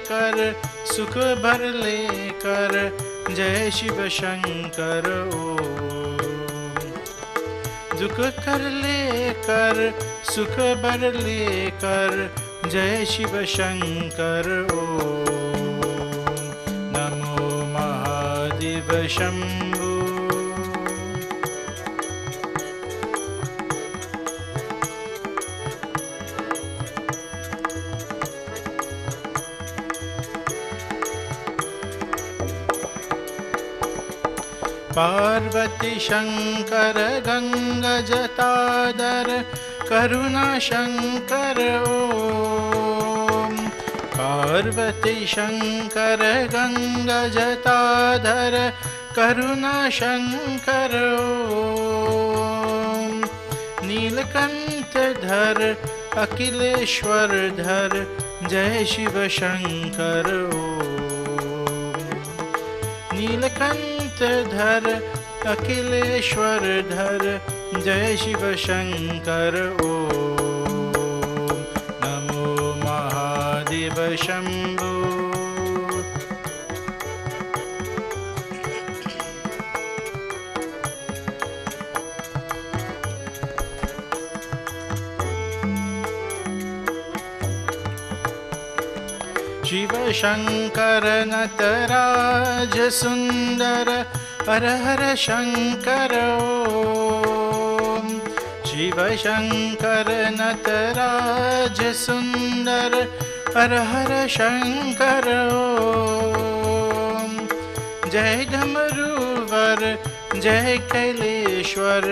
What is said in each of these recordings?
लेकर सुख भर लेकर जय शिव शंकर ओम। दुख कर लेकर सुख भर लेकर जय शिव शंकर ओम। नमो महादेव शंभो। पार्वती शंकर गंगा जटाधर करुणा शंकर ओम। पार्वती शंकर गंगा जटाधर करुणा शंकर ओम। नीलकंठ धर अखिलेश्वर धर जय शिव शंकर ओम। नीलकंठ धर अखिलेश्वर धर जय शिव शंकर ओम। नमो महादेव शंभो। शिव शंकर नटराज सुंदर हर हर शंकर ओम। शिव शंकर नटराज सुंदर हर हर शंकर ओम। जय डमरूवर जय कैलेश्वर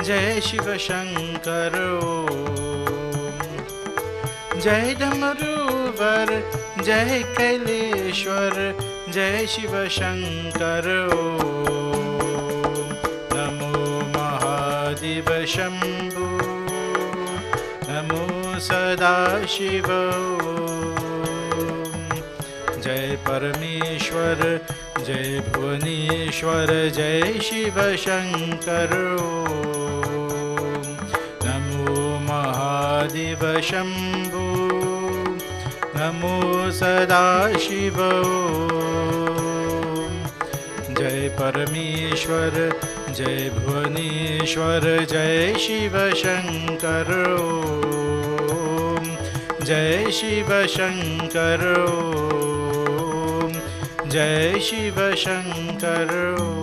जय शिव शंकर ओम। जय डमरूवर जय कैलेश्वर जय शिव शंकर ओम। नमो महादेव शंभो। नमो सदाशिव ओम। जय परमेश्वर जय भुवनेश्वर जय शिव शंकर ओम। नमो महादेव शंभो। नमो सदाशिव ओम। जय परमेश्वर जय भुवनेश्वर जय शिव शंकर ओम। जय शिव शंकर ओम। जय शिव शंकर ओम।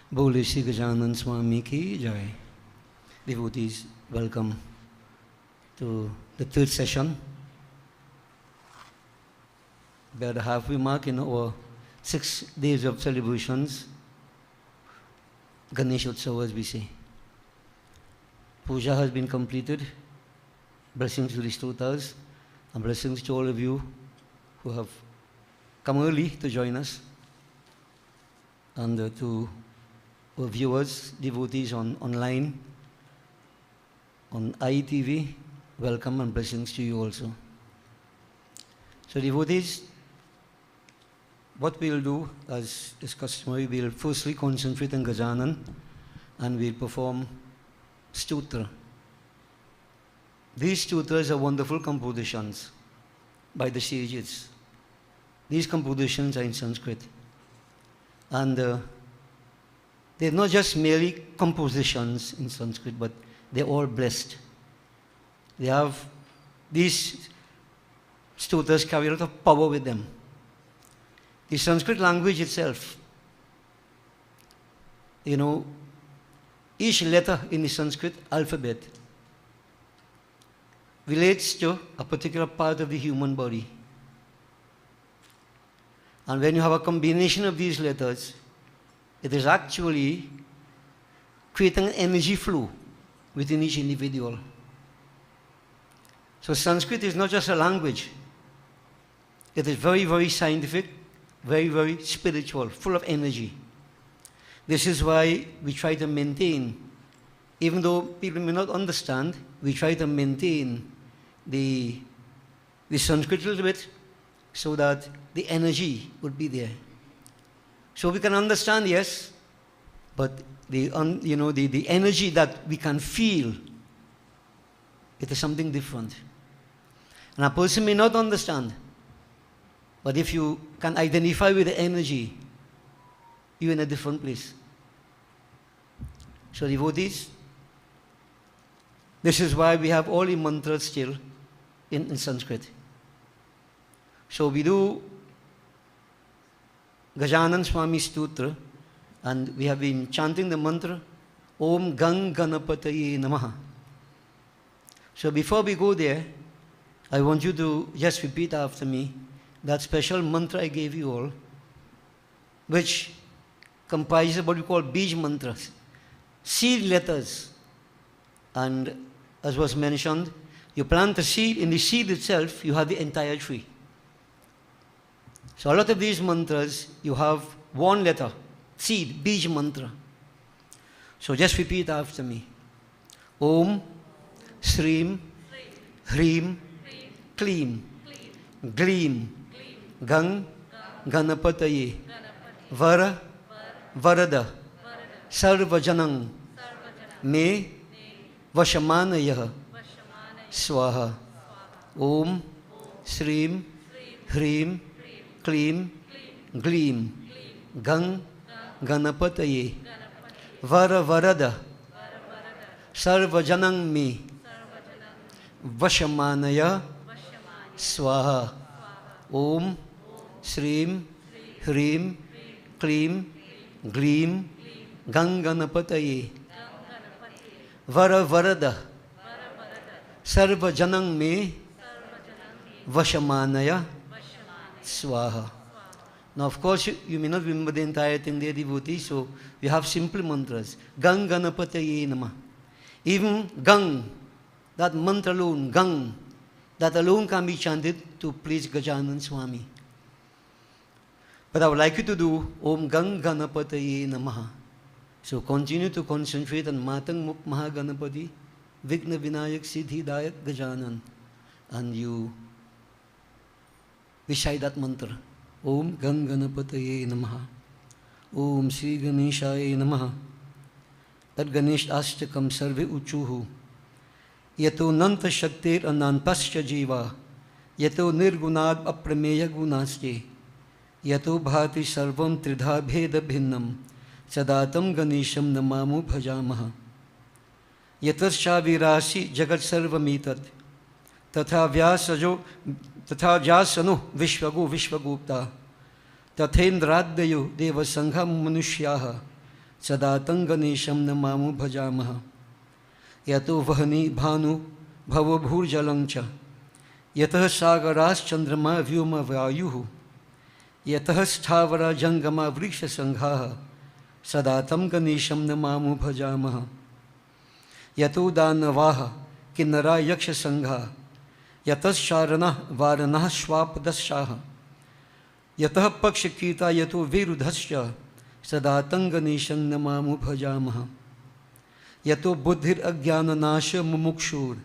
Bole Shri Gajanan Swami ki jai. Devotees, welcome to the third session. We are the halfway mark in our 6 days of celebrations, Ganesh Utsava as we say. Puja has been completed. Blessings to the stotas and blessings to all of you who have come early to join us, and to our viewers, devotees online, on ITV, welcome and blessings to you also. So devotees, what we'll do, as is customary, we'll firstly concentrate on Gajanan, and we'll perform Stotra. These stotras are wonderful compositions by the sages. These compositions are in Sanskrit. And they're not just merely compositions in Sanskrit, but they're all blessed. They have, these stotras carry a lot of power with them. The Sanskrit language itself, you know, each letter in the Sanskrit alphabet relates to a particular part of the human body. And when you have a combination of these letters, it is actually creating an energy flow within each individual. So Sanskrit is not just a language. It is very, very scientific, very, very spiritual, full of energy. This is why we try to maintain, even though people may not understand, we try to maintain the Sanskrit a little bit so that the energy would be there. So we can understand, yes, but the energy that we can feel, it is something different. And a person may not understand, but if you can identify with the energy, you're in a different place. So devotees, this is why we have all the mantras still in Sanskrit. So we do Gajanan Swami Stotra, and we have been chanting the mantra, Om Gang Ganapataye Namaha. So before we go there, I want you to just repeat after me that special mantra I gave you all, which comprises what we call Bij mantras, seed letters. And as was mentioned, you plant a seed, in the seed itself, you have the entire tree. So a lot of these mantras, you have one letter, seed, Bij mantra. So just repeat after me. Om, Srim, Hrim, Klim, Gleem, Gang, Ganapataye, Vara, Varada, Sarvajanang, Me, Vashamanayah, Swaha. Om, Srim, Hrim, Klim, Gleem, Gang, Ganapataye, Vara Varada, Sarvajanang Me, Vashamanaya, Swaha. Om, Srim, Hrim, Klim, Gleem, Gang Ganapataye, Vara Varada, Sarvajanang Me, Vashamanaya, Swaha. Now, of course, you may not remember the entire thing there, devotees, so we have simple mantras. Gang Ganapataye Namah. Even Gang, that mantra alone, Gang, that alone can be chanted to please Gajanan Swami. But I would like you to do Om Gang Ganapataye Namaha. So continue to concentrate on Matang Muk Mahaganapati, Vigna Vinayak Siddhi Dayak Gajanan. And you recite that mantra. Om Gang Ganapataye Namaha. Om Sri Ganeshaye Namaha. Tad Ganesh Ashtakam Sarve Uchuhu. Yato Nanta Shaktir Anantascha Jiva. Yato Nirgunad Aprameya Gunaste. Yato Bhati Sarvam Tridha Bheda Bhinnam. Sadatam Ganesham Namamu Bhajamaha. Yatascha Virasi Jagat Sarvamitat. Tatha Vyasanu Vishwago Vishwagupta. Tathendradayo Deva Sangham Manushyaha. Sadatam Ganesham Namamu Bhajamaha. Yato Vahani Bhanu Bhava Bhurjalancha. Yatah Sagaras Chandrama Vyoma Vayuhu. Yatah Sthavara Jangama Vriksha Sanghaha. Sadatam Ganesham Namamu Bhajamaha. Yato Danavaha Kinnara Yaksha Sangha. Yatas Sharana Varana Shwapadashaha. Yatah Pakshakita Yato Virudhasya. Sadatam Ganesham Namamu Bhajamaha. Yato Buddhir Agyana Nasha Mumukshur.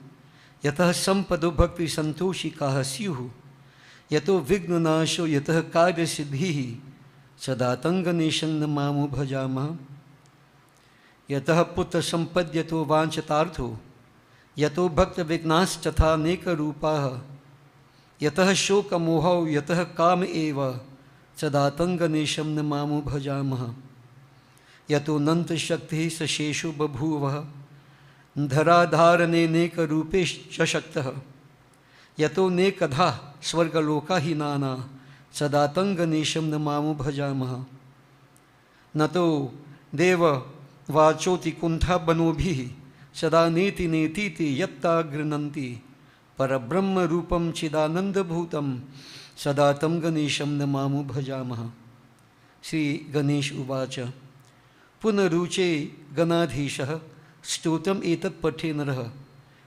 Yatah Sampado Bhakti Santoshikaha Syuhu. Yato Vigna Nasho Yatah Karya Siddhihi. Sadatam Ganesham Namamu Bhajamaha. यतः पुत्र संपद्यतो वांछतार्थो यतो भक्त विघ्नाश्चथा अनेक रूपाः यतः शोक मोहौ यतः काम एव सदातं गणेशं नमामो भजामः यतो नंत शक्ति सशेषो बभूवः धराधारनेनेक रूपेश्च शक्तः यतो नेकधा स्वर्गलोका हि नाना सदातं गणेशं नमामो भजामः न तो देव वाचोति कुंठा बनोभिः सदा नेति नेतीति यत्ता गृह्णन्ति परब्रह्म रूपं चिदानंदभूतं सदा तं गणेशं नमामो भजामः। श्री गणेश उवाच पुनरुचे गणाधीशः स्तोत्रम् एतत् पठे नरः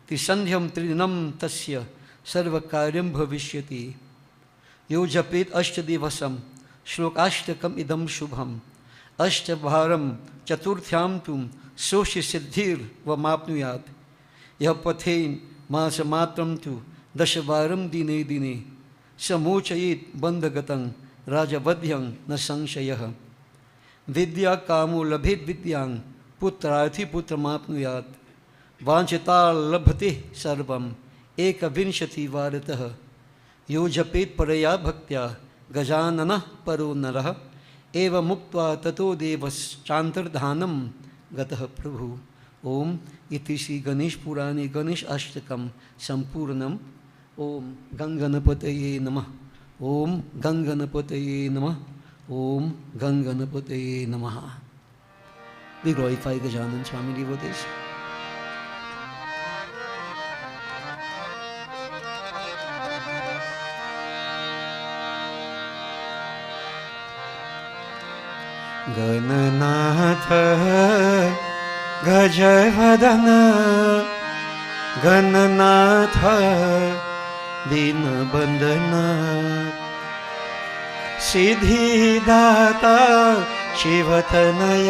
त्रिसन्ध्यं त्रिदिनं तस्य सर्वकार्यं भविष्यति यो जपेत् अष्टदिवसं श्लोकाष्टकम् इदं शुभम् अष्टवारं चतुर्थ्यां तु सोष्यसिद्धिर्वमाप्नुयात् यः पठेन् मासमात्रं तु दशवारं दिने दिने समोचयेत् बन्धगतं राजवध्यं न संशयः विद्या कामो लभेत् विद्यां पुत्रार्थी पुत्रमाप्नुयात् वाञ्छिता लभते सर्वम् एकविंशतिवारतः यो जपेत् परया भक्त्या गजाननः परो नरः एवं मुक्त्वा ततो देवश्चान्तर्धानं गतः प्रभु। ओम इति श्री गणेश पुराणे गणेश अष्टकं संपूर्णम्। ओम गंगणपतये नमः। ओम गंगणपतये नमः। ओम गंगणपतये नमः। We glorify Gajanan Swami devotees. Gananath गजवदन Gananath दीनबंधन सिद्धिदाता शिवतनय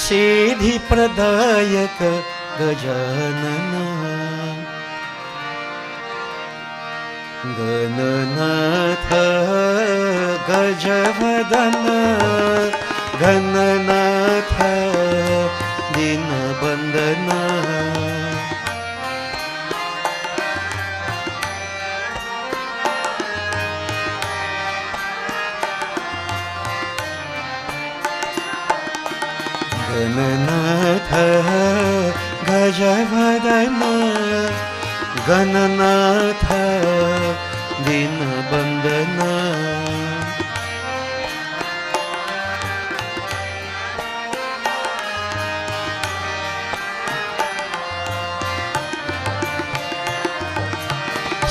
सिद्धिप्रदायक Gajanan Gananath गजवदन Gananath दीनबंधन Gananath गजवदन Gananath दीनबंधन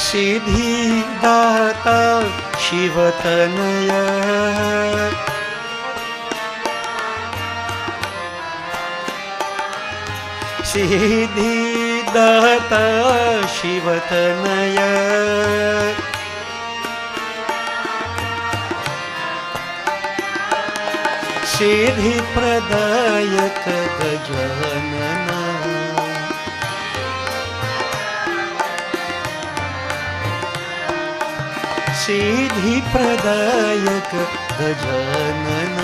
सिद्धिदाता शिवतनय सिद्धिदाता शिवतनय सिद्धिप्रदायक Gajanan सिद्धिप्रदायक Gajanan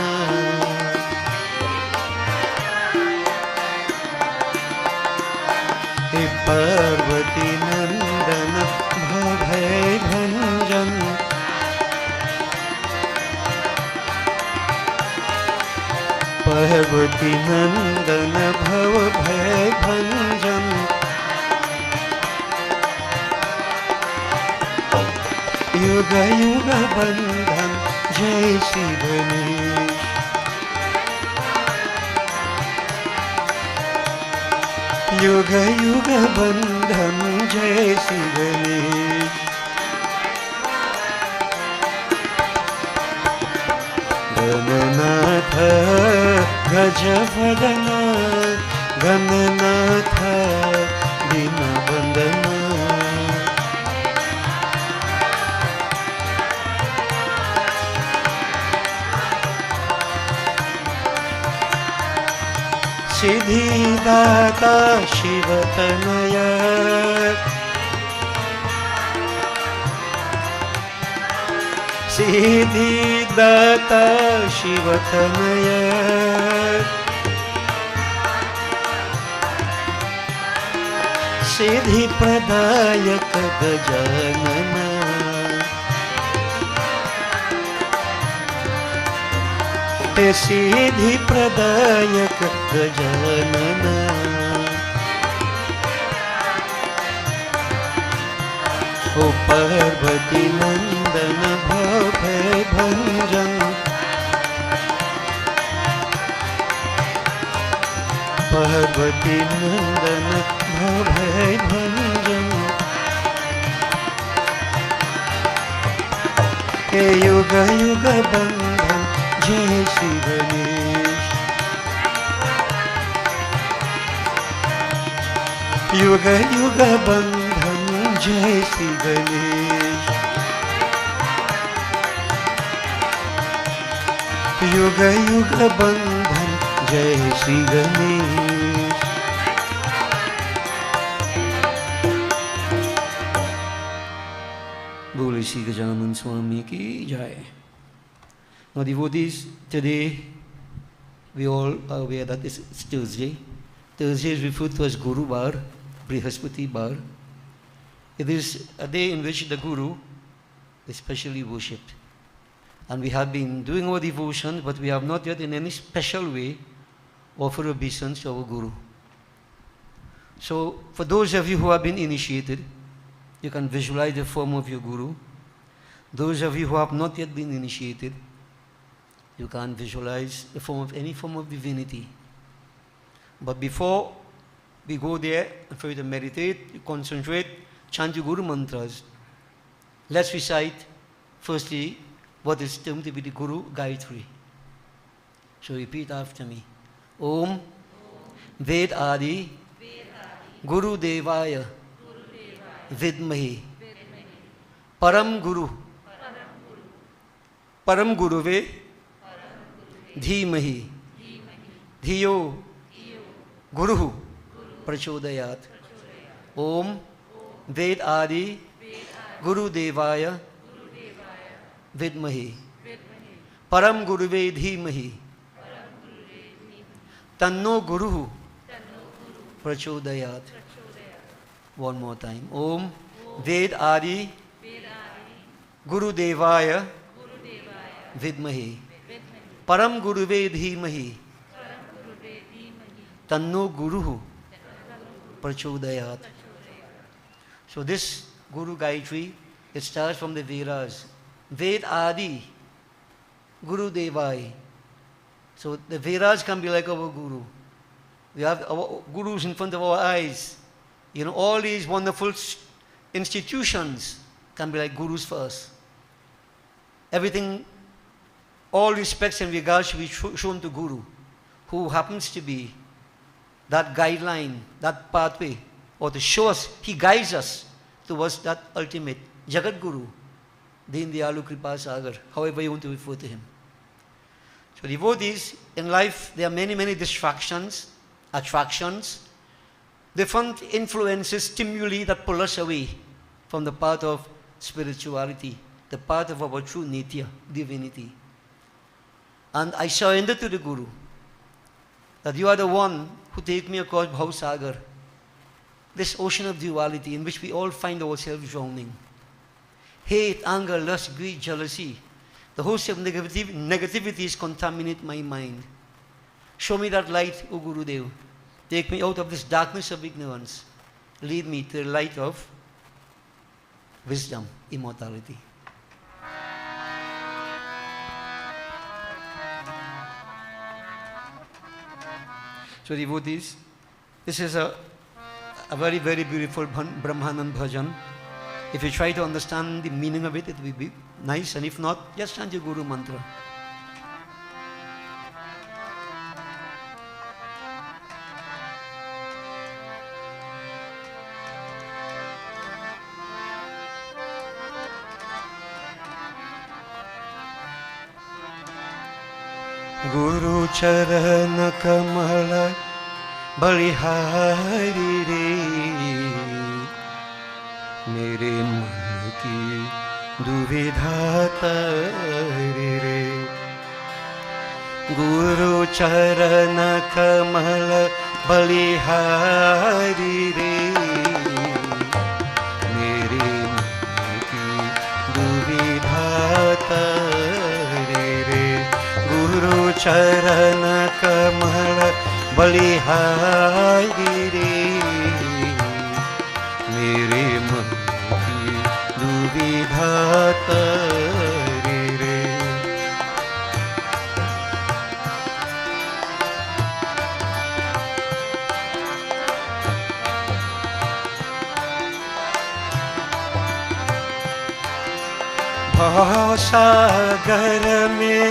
हे पार्वती नंदन भय भंजन पार्वती नंदन भव भय भंजन युग युग बंधन जय श्री गणेश युग युग बंधन जय श्री गणेश गणनाथ गजवदन गणनाथ दीनबंधन सिद्धिदाता शिवतनय सिद्धिदाता शिवतनय सिद्धि प्रदायक गजानन ते सिद्धि प्रदायक गजानन ओ पार्वती नंदन भय भंजन पार्वती नंदन भय भंजन हे युग युग बंधन जय श्री गणेश युग युग बंधन जय श्री गणेश युग युग बंधन जय श्री गणेश बोले श्री गजानन स्वामी की जय. Now devotees, today we all are aware that it's Thursday. Thursday is referred to as Guru Bar, Brihaspati Bar. It is a day in which the Guru is specially worshipped. And we have been doing our devotion, but we have not yet in any special way offered obeisance to our Guru. So for those of you who have been initiated, you can visualize the form of your Guru. Those of you who have not yet been initiated, you can visualize the form of any form of divinity. But before we go there, for you to meditate, concentrate, chant your Guru mantras, let's recite firstly what is termed to be the Guru Gayatri. So repeat after me. Om Ved Adi Guru Devaya Vidmahi Param Guru Param Guruve Dhimahi Dhiyo Guru Prachodayat. Om Ved Adi Guru Devaya Vidmahi Param Guruve Dhimahi Tanno Guru Prachodayat. One more time. Om Ved Adi Guru Devaya Vidmahi Param Guruve Dhimahi Tanno Guru Prachodayat. So this Guru Gayatri, it starts from the Vedas. Ved Adi Guru Devai. So the Vedas can be like our Guru. We have our Gurus in front of our eyes. You know, all these wonderful institutions can be like Gurus for us. Everything, all respects and regards should be shown to Guru, who happens to be that guideline, that pathway, or to show us, he guides us towards that ultimate Jagat Guru, Deen Dayalu Kripa Sagar, however you want to refer to him. So devotees, in life there are many, many distractions, attractions, different influences, stimuli that pull us away from the path of spirituality, the path of our true nitya, divinity. And I surrender to the Guru, that you are the one who take me across Bhav Sagar, this ocean of duality in which we all find ourselves drowning. Hate, anger, lust, greed, jealousy, the host of negativities contaminate my mind. Show me that light, O Gurudev. Take me out of this darkness of ignorance. Lead me to the light of wisdom, immortality. So devotees, this is a very, very beautiful Brahmanan bhajan. If you try to understand the meaning of it, it will be nice, and if not, just chant your Guru mantra. Guru Charan Kamala Balihari Re मेरे मन की दुविधा तारी रे गुरु चरण कमल बलिहारी रे चरण कमल बलिहारी रे, मेरे मन की दुविधा तरी रे। भवसागर में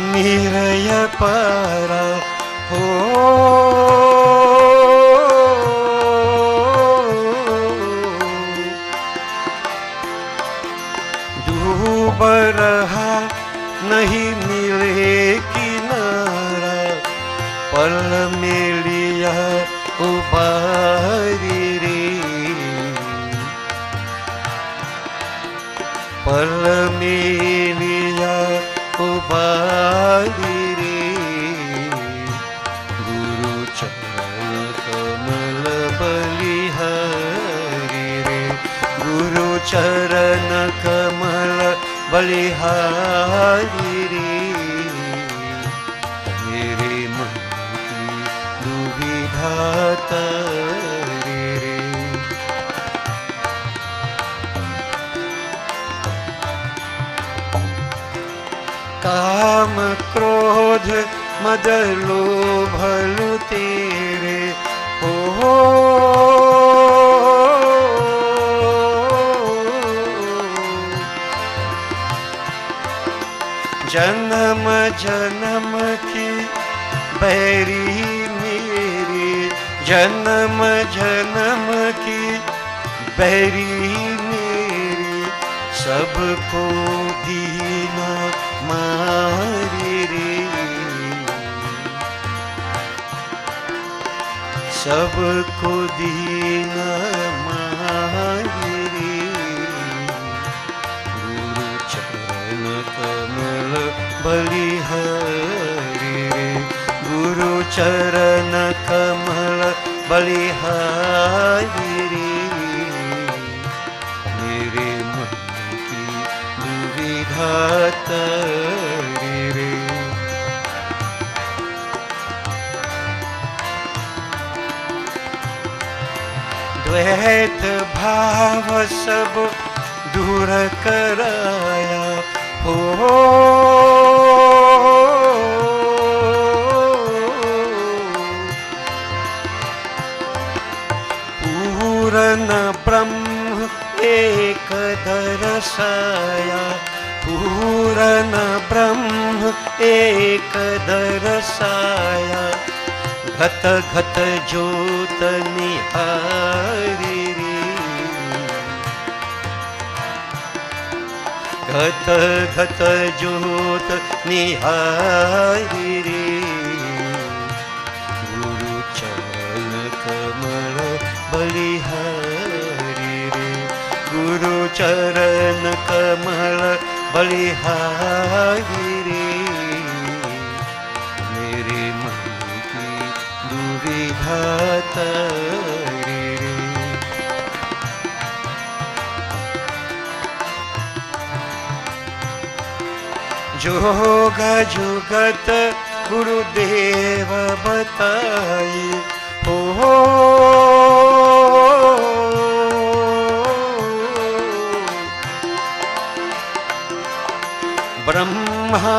निरय पारा हो, डूब रहा नहीं मिले किनारा, पल में लिया उबारी रे, पल में लिया उबारी रे, गुरु चरण कमल बलिहारी रे, गुरु चरण कमल बलिहारी रे, मेरे मन की दुविधा तरी रे। काम क्रोध मद लोभ तेरे हो, जन्म जन्म की बैरी मेरी, जन्म जन्म की बैरी मेरी, सबको दीना मारी रे, सबको दीना मारी रे, गुरु चरण कमल बलिहारी रे, गुरु चरण कमल बलिहारी रे, मेरे मन की दुविधा तरी रे। द्वैत भाव सब दूर कराया हो, पूर्ण ब्रह्म एक दर्शाया, पूर्ण ब्रह्म एक दर्शाया, घत घत ज्योत निहारी रे, घत घत ज्योत निहारी रे, गुरु चरण कमल बलिहारी रे, गुरु चरण कमल बलिहारी रे, मेरे मन की दुविधा तरी रे। जोग जुगत गुरुदेव बताई हो,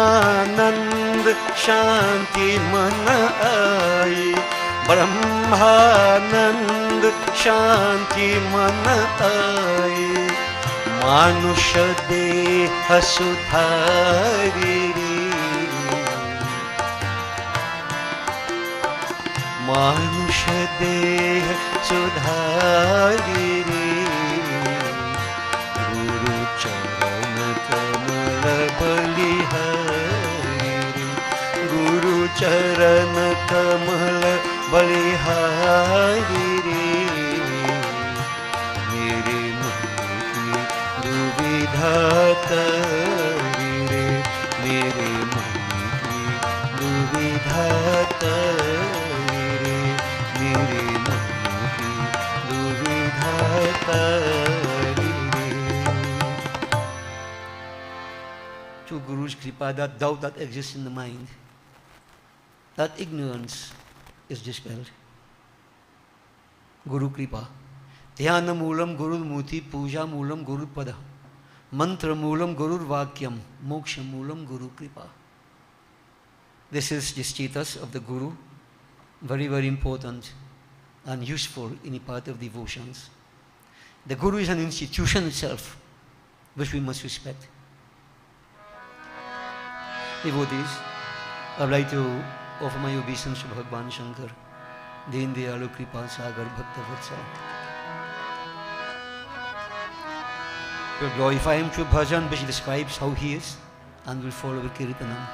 ब्रह्मानंद शांति मन आई, ब्रह्मानंद शांति मन आई, मानुष देह सुधारी रे, मानुष देह सुधारी रे, गुरु चरण कमल बलिहारी रे, गुरु चरण कमल बलिहारी रे, मेरे मन की दुविधा तरी रे, मेरे मन की दुविधा तरी रे, मेरे मन की दुविधा तरी रे. Through Guru's kripa, that doubt that exists in the mind that ignorance is dispelled. Guru Kripa. Dhyana Moolam Guru Muti, Puja Moolam Guru Pada, Mantra Moolam Guru Vakyam, Moksha Moolam Guru Kripa. This is the status of the Guru, very, very important and useful in the path of devotions. The Guru is an institution itself, which we must respect. Devotees, I would like to offer my obeisance to Bhagwan Shankar, Deen Dayalu Kripa Sagar Bhakta Vatsal. We'll glorify him through bhajan which describes how he is, and we'll follow with Kirtanam,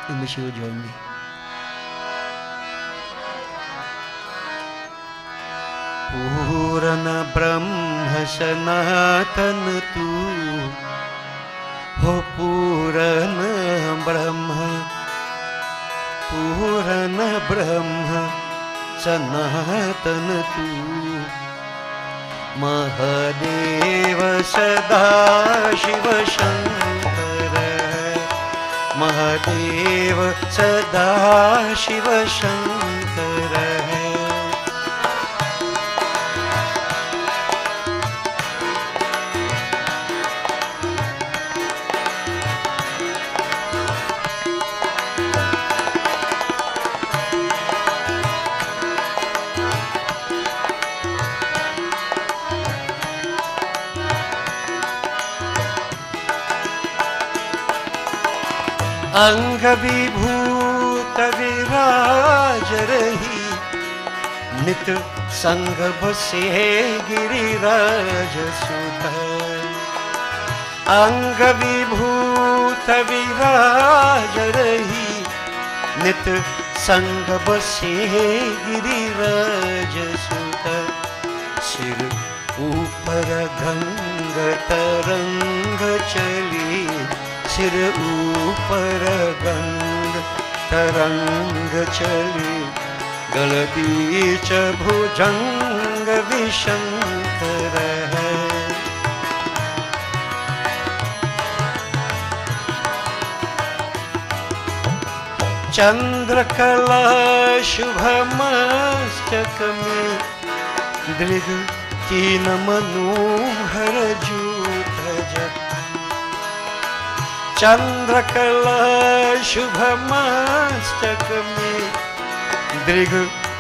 in which you will join me. Purana Brahma Sanatan Tu, Ho Purana Brahma, Purana Brahma Sanatan Tu, Mahadeva Sada Shiva Shankara, Mahadeva Sada Shiva Shankara. अंग विभूत विराज रही, नित संग बसे गिरिराज सुत। अंग विभूत विराज रही, नित संग बसे गिरिराज सुत। सिर ऊपर गंग तरंग चली, सिर ऊपर गंग तरंग चली, गल बीच भुजंग विशंकर है। चंद्र कला शुभ मस्तक में, दृग तीन मनोहर जूत जप। चंद्रकला शुभ मस्तक में, दृग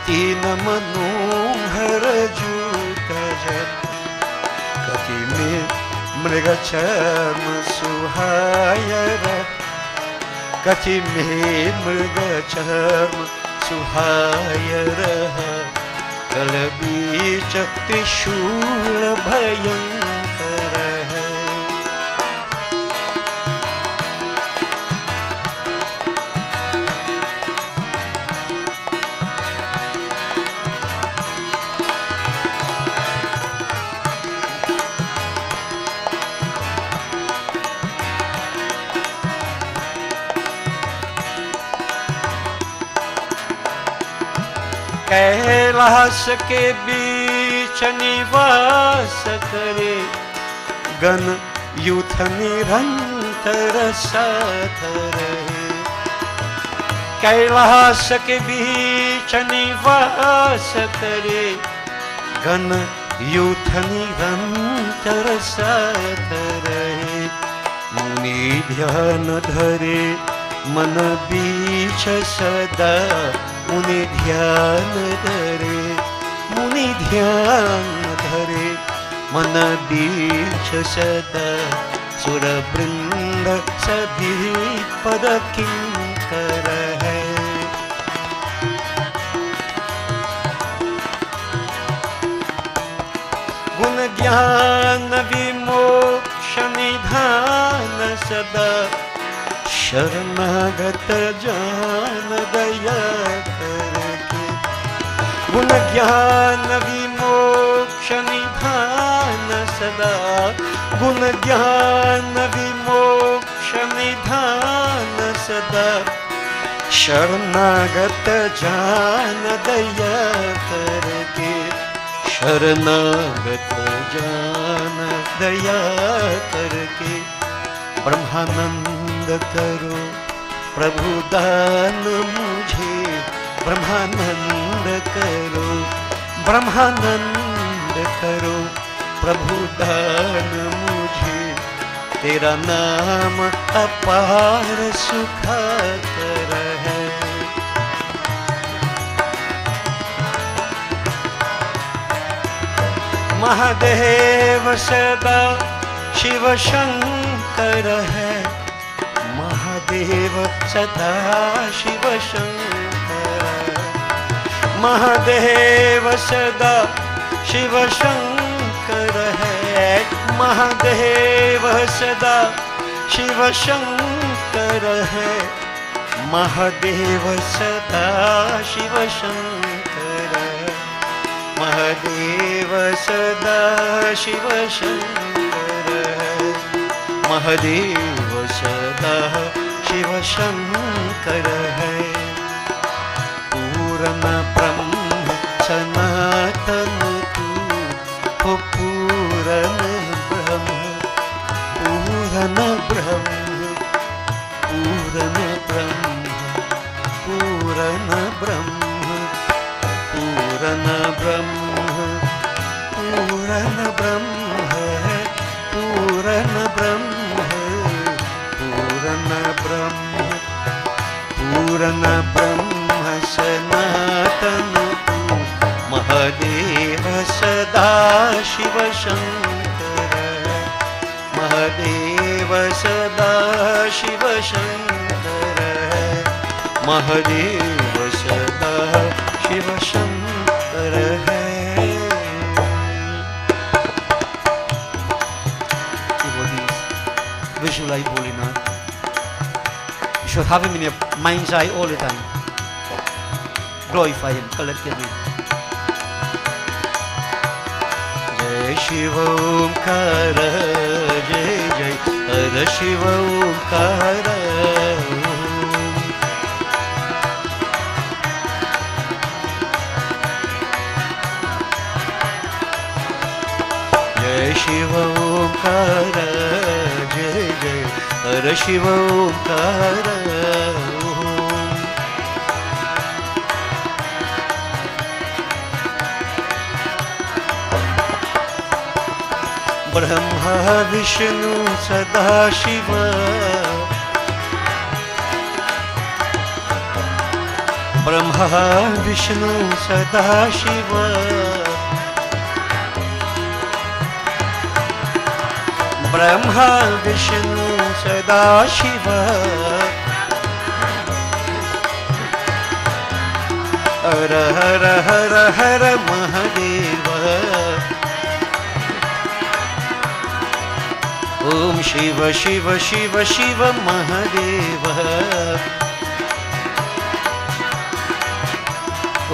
तीन मनोहर जूत जप। कति में मृग चर्म सुहायर, कति में मृग चर्म सुहायर। कल बीच त्रिशूल भयंकर है। कैलाश के बीच निवास करे, गण यूथ निरंतर साथ रहे। कैलाश के बीच निवास करे, गण यूथ निरंतर साथ रहे। मुनि ध्यान धरे मन बीच सदा, मुनि ध्यान धरे, मुनि ध्यान धरे मन बीच सदा। सुर वृंद सभी पद किंकर है। गुण ज्ञान विमोक्ष निधान सदा, शरणागत जान दया करके। गुण ज्ञान विमोक्ष निधान सदा, गुण ज्ञान विमोक्ष निधान सदा। शरणागत जान दया करके, शरणागत जान दया करके। ब्रह्मानंद करो प्रभु दान मुझे, ब्रह्मानंद करो, ब्रह्मानंद करो, प्रभु दान मुझे, तेरा नाम अपार सुखाकर है। महादेव सदा शिव शंकर है, महादेव सदा शिव शंकर, महादेव सदा शिव शंकर है, महादेव सदा शिव शंकर है, महादेव सदा शिव शंकर, महादेव सदा शिव शंकर है, महादेव सदा शिव शंकर है। पूर्ण ब्रह्म सनातन तू हो, पूर्ण ब्रह्म, पूर्ण ब्रह्म, पूर्ण ब्रह्म, पूर्ण ब्रह्म, पूर्ण ब्रह्म, पूर्ण ब्रह्म है, पूर्ण ब्रह्म, पूर्ण ब्रह्म, पूर्ण ब्रह्म सनातन तू, महादेव सदा शिव शंकर, महादेव सदा शिव शंकर, महादेव सदा शिव शंकर है। Visualize Bholenath. You should have him in your mind's eye all the time. Glorify him collectively. Jai Shiva Omkara, Jai Jai Hara Shiva Omkara. Jai Shiva Omkara, Jai Jai Hara Shiva Omkara. Brahma Vishnu Sada Shiva, Brahma Vishnu Sada Shiva, Brahma Vishnu Sada Shiva, Hara Hara Hara Hara Mahadeva, Om Shiva Shiva Shiva Shiva Mahadeva,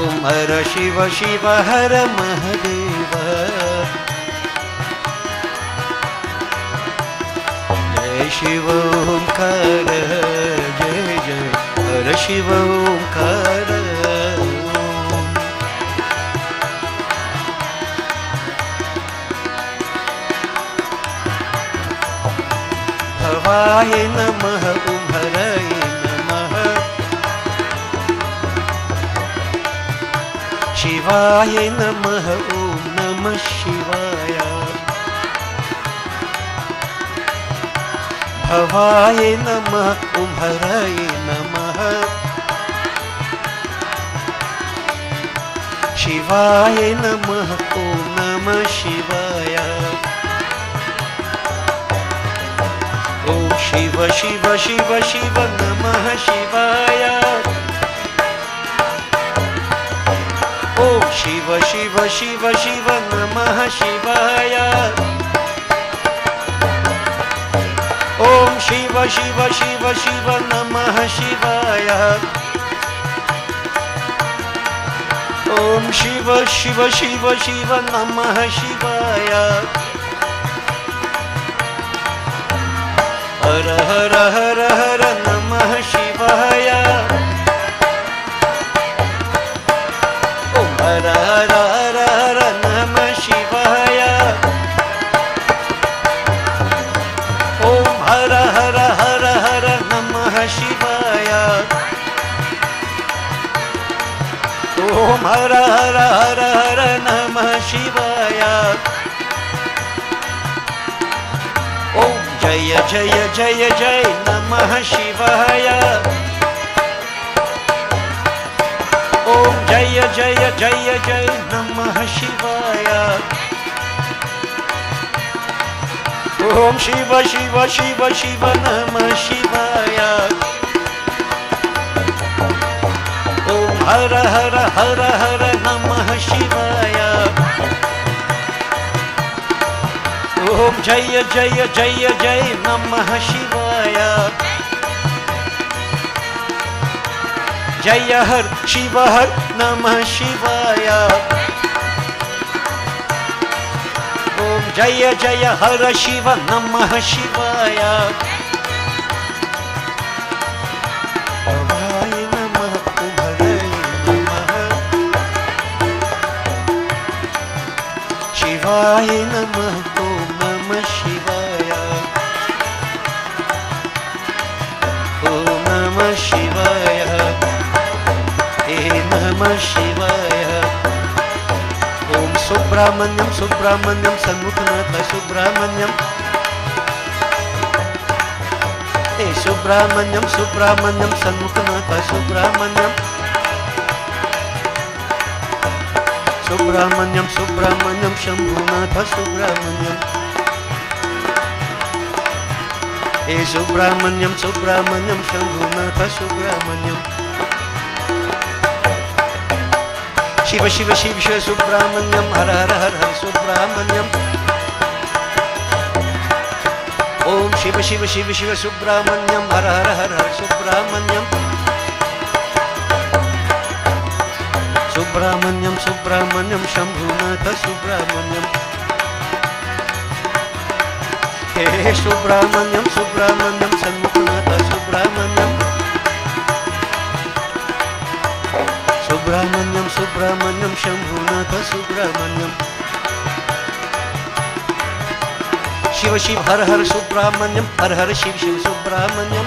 Om Hara Shiva Shiva Hara Mahadeva. Jai Shiva Omkara, Jai Jai Hara Shiva Omkara. Bhavaye Namah, Om Haraye Namah, Shivaye Namah, Om Namah Shivaya, Bhavaye Namah, Om Haraye Namah, Shivaye Namah, Om Namah Shivaya. Om Shiva Shiva Shiva Shiva Namah Shivaya, Om Shiva Shiva Shiva Shiva Namah Shivaya, Om Shiva Shiva Shiva Shiva Namah Shivaya, Om Shiva Shiva Shiva Shiva Namah Shivaya. Hara Hara Hara Hara Namah Shivaya, Om Hara Hara Hara Hara Namah Shivaya, Om Hara Hara Hara Hara Namah Shivaya, Om Hara Hara Hara Hara Namah Shivaya. Om Jaya Jaya Jaya Jaya Namah Shivaya. Om Jaya Jaya Jaya Jaya Namah Shivaya. Om Shiva Shiva Shiva Shiva Namah Shivaya. Om Hara Hara Hara Hara Namah Shivaya. Om Jaya Jaya Jaya Jaya Namah Shivaya. Jaya Har Shiva Har Namah Shivaya. Om Jaya Jaya Hara Shiva Namah Shivaya. Bhavaya Namah Bhavaya Namah Shivaya Namah Om Namah Shivaya. Om Namah Shivaya. Namah Shivaya. Om Subramanyam Subramanyam Sanmukhanatha Subramanyam. Subramanyam Subramanyam Sanmukhanatha Subramanyam. Subramanyam Subramanyam Shambhunatha Subramanyam. Subramanyam Subramanyam Shambhunatha Subramanyam. Shiva Shiva Shiva Shiva Subramanyam Hara Hara Hara Hara Subramanyam. Om Shiva Shiva Shiva Shiva Subramanyam Hara Hara Hara Hara Subramanyam. Subramanyam Subramanyam Shambhunatha Subramanyam. Subramanyam Subramanyam Sanmukhanatha Subramanyam. Subramanyam Subramanyam Shambhunatha Subramanyam. Shiva Shiva Hara Hara Subramanyam Hara Hara Shiva Shiva Subramanyam.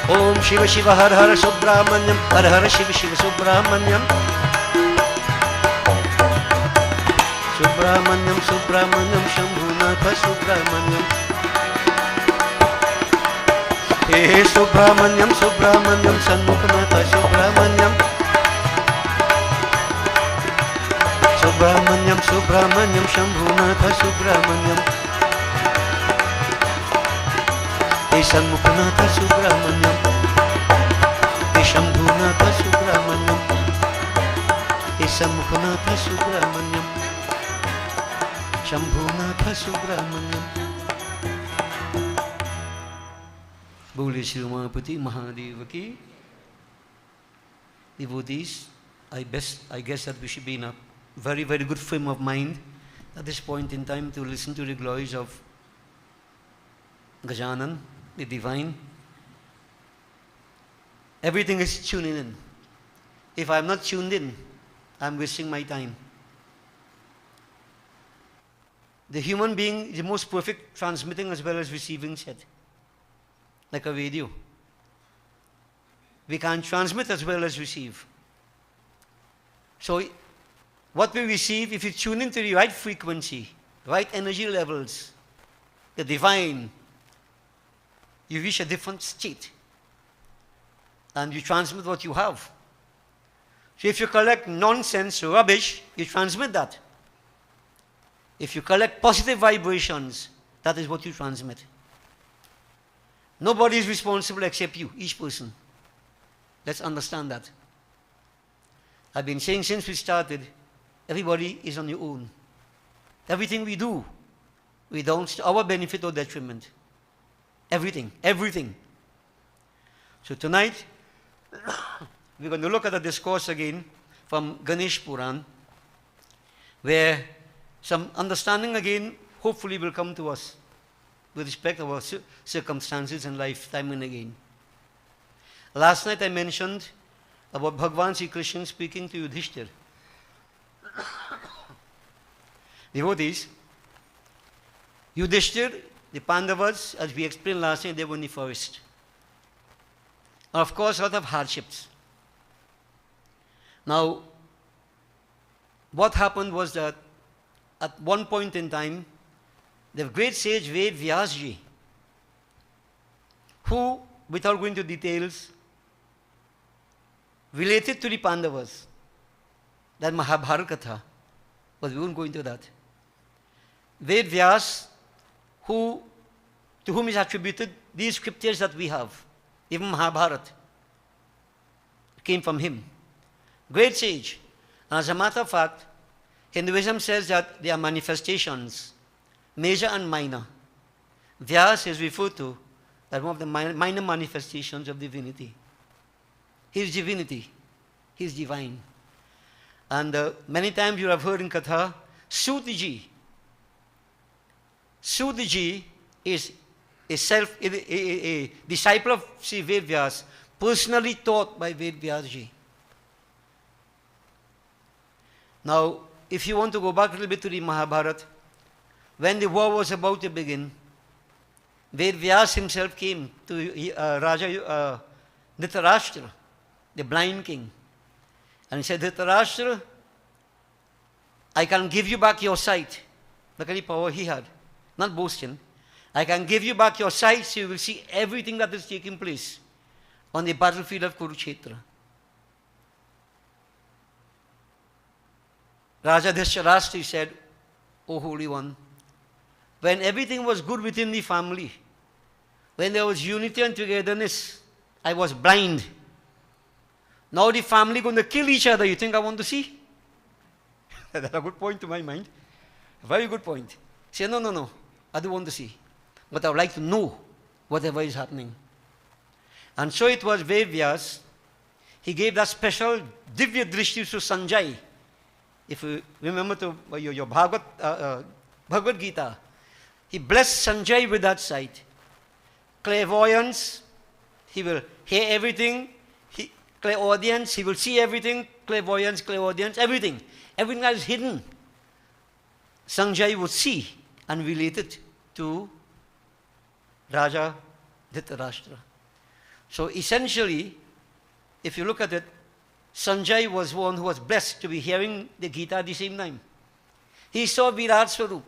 Om Shiva Shiva Hara Hara Subramanyam Hara Hara Shiva Shiva Subramanyam. Subramanyam Subramanyam Shambhunatha Subramanyam. Subramanyam Subramanyam Sanmukhanatha Subramanyam. Subramanyam Subramanyam Shambhunatha Subramanyam. Sanmukhanatha Subramanyam. Shambhunatha Subramanyam. Sanmukhanatha Subramanyam. Shambhunatha Subramanyam. Bole Shri Umarpati Mahadeva ki. Devotees, I guess that we should be in a very, very good frame of mind at this point in time to listen to the glories of Gajanan, the divine. Everything is tuning in. If I'm not tuned in, I'm wasting my time. The human being is the most perfect transmitting as well as receiving set. Like a radio. We can transmit as well as receive. So, what we receive, if you tune into the right frequency, right energy levels, the divine, you reach a different state. And you transmit what you have. So if you collect nonsense, rubbish, you transmit that. If you collect positive vibrations, that is what you transmit. Nobody is responsible except you, each person. Let's understand that. I've been saying since we started, everybody is on your own. Everything we do, we don't, to our benefit or detriment. Everything, everything. So tonight, we're going to look at a discourse again from Ganesh Puran, where some understanding again hopefully will come to us with respect to our circumstances in life, time and again. Last night I mentioned about Bhagavan Sri Krishna speaking to Yudhishthir. Devotees, Yudhishthir, the Pandavas, as we explained last night, they were in the forest. And of course, a lot of hardships. Now, what happened was that at one point in time, the great sage Ved Vyasji, who, without going into details, related to the Pandavas, that Mahabharata Katha, but we won't go into that. Ved Vyas, to whom is attributed these scriptures that we have, even Mahabharata, came from him. Great sage. And as a matter of fact, Hinduism says that they are manifestations, major and minor. Vyas is referred to as one of the minor manifestations of divinity. He is divinity. He is divine. And many times you have heard in Katha, Sudji. Sudji is a disciple of Sri Ved Vyas, personally taught by Ved Vyasji. Now, if you want to go back a little bit to the Mahabharata, when the war was about to begin, Ved Vyas himself came to Raja Dhritarashtra, the blind king, and he said, Dhritarashtra, I can give you back your sight. Look at the power he had. Not boasting. I can give you back your sight so you will see everything that is taking place on the battlefield of Kurukshetra. Raja Dhritarashtra said, O Holy One, when everything was good within the family, when there was unity and togetherness, I was blind. Now the family going to kill each other. You think I want to see? That's a good point to my mind. A very good point. Say, no, I don't want to see. But I would like to know whatever is happening. And so it was Ved Vyas. He gave that special Divya Drishti to Sanjay. If you remember your Bhagavad Gita, he blessed Sanjay with that sight. Clairvoyance, he will hear everything. Clairaudience, he will see everything. Clairvoyance, clairaudience, everything. Everything that is hidden, Sanjay would see and relate it to Raja Dhritarashtra. So essentially, if you look at it, Sanjay was one who was blessed to be hearing the Gita at the same time. He saw Virat Swarup.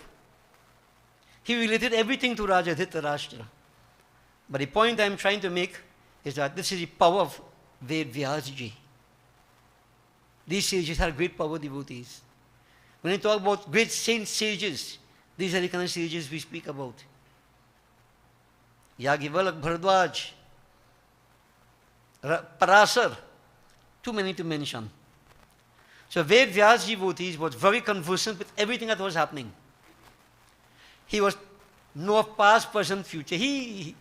He related everything to Raja Dhritarashtra. But the point I am trying to make is that this is the power of Ved Vyasji. These sages are great power devotees. When you talk about great saint sages, these are the kind of sages we speak about. Yagyavalak, Bharadwaj, Parasar, too many to mention. So Ved Vyas devotees was very conversant with everything that was happening. He was know of past, present, future. He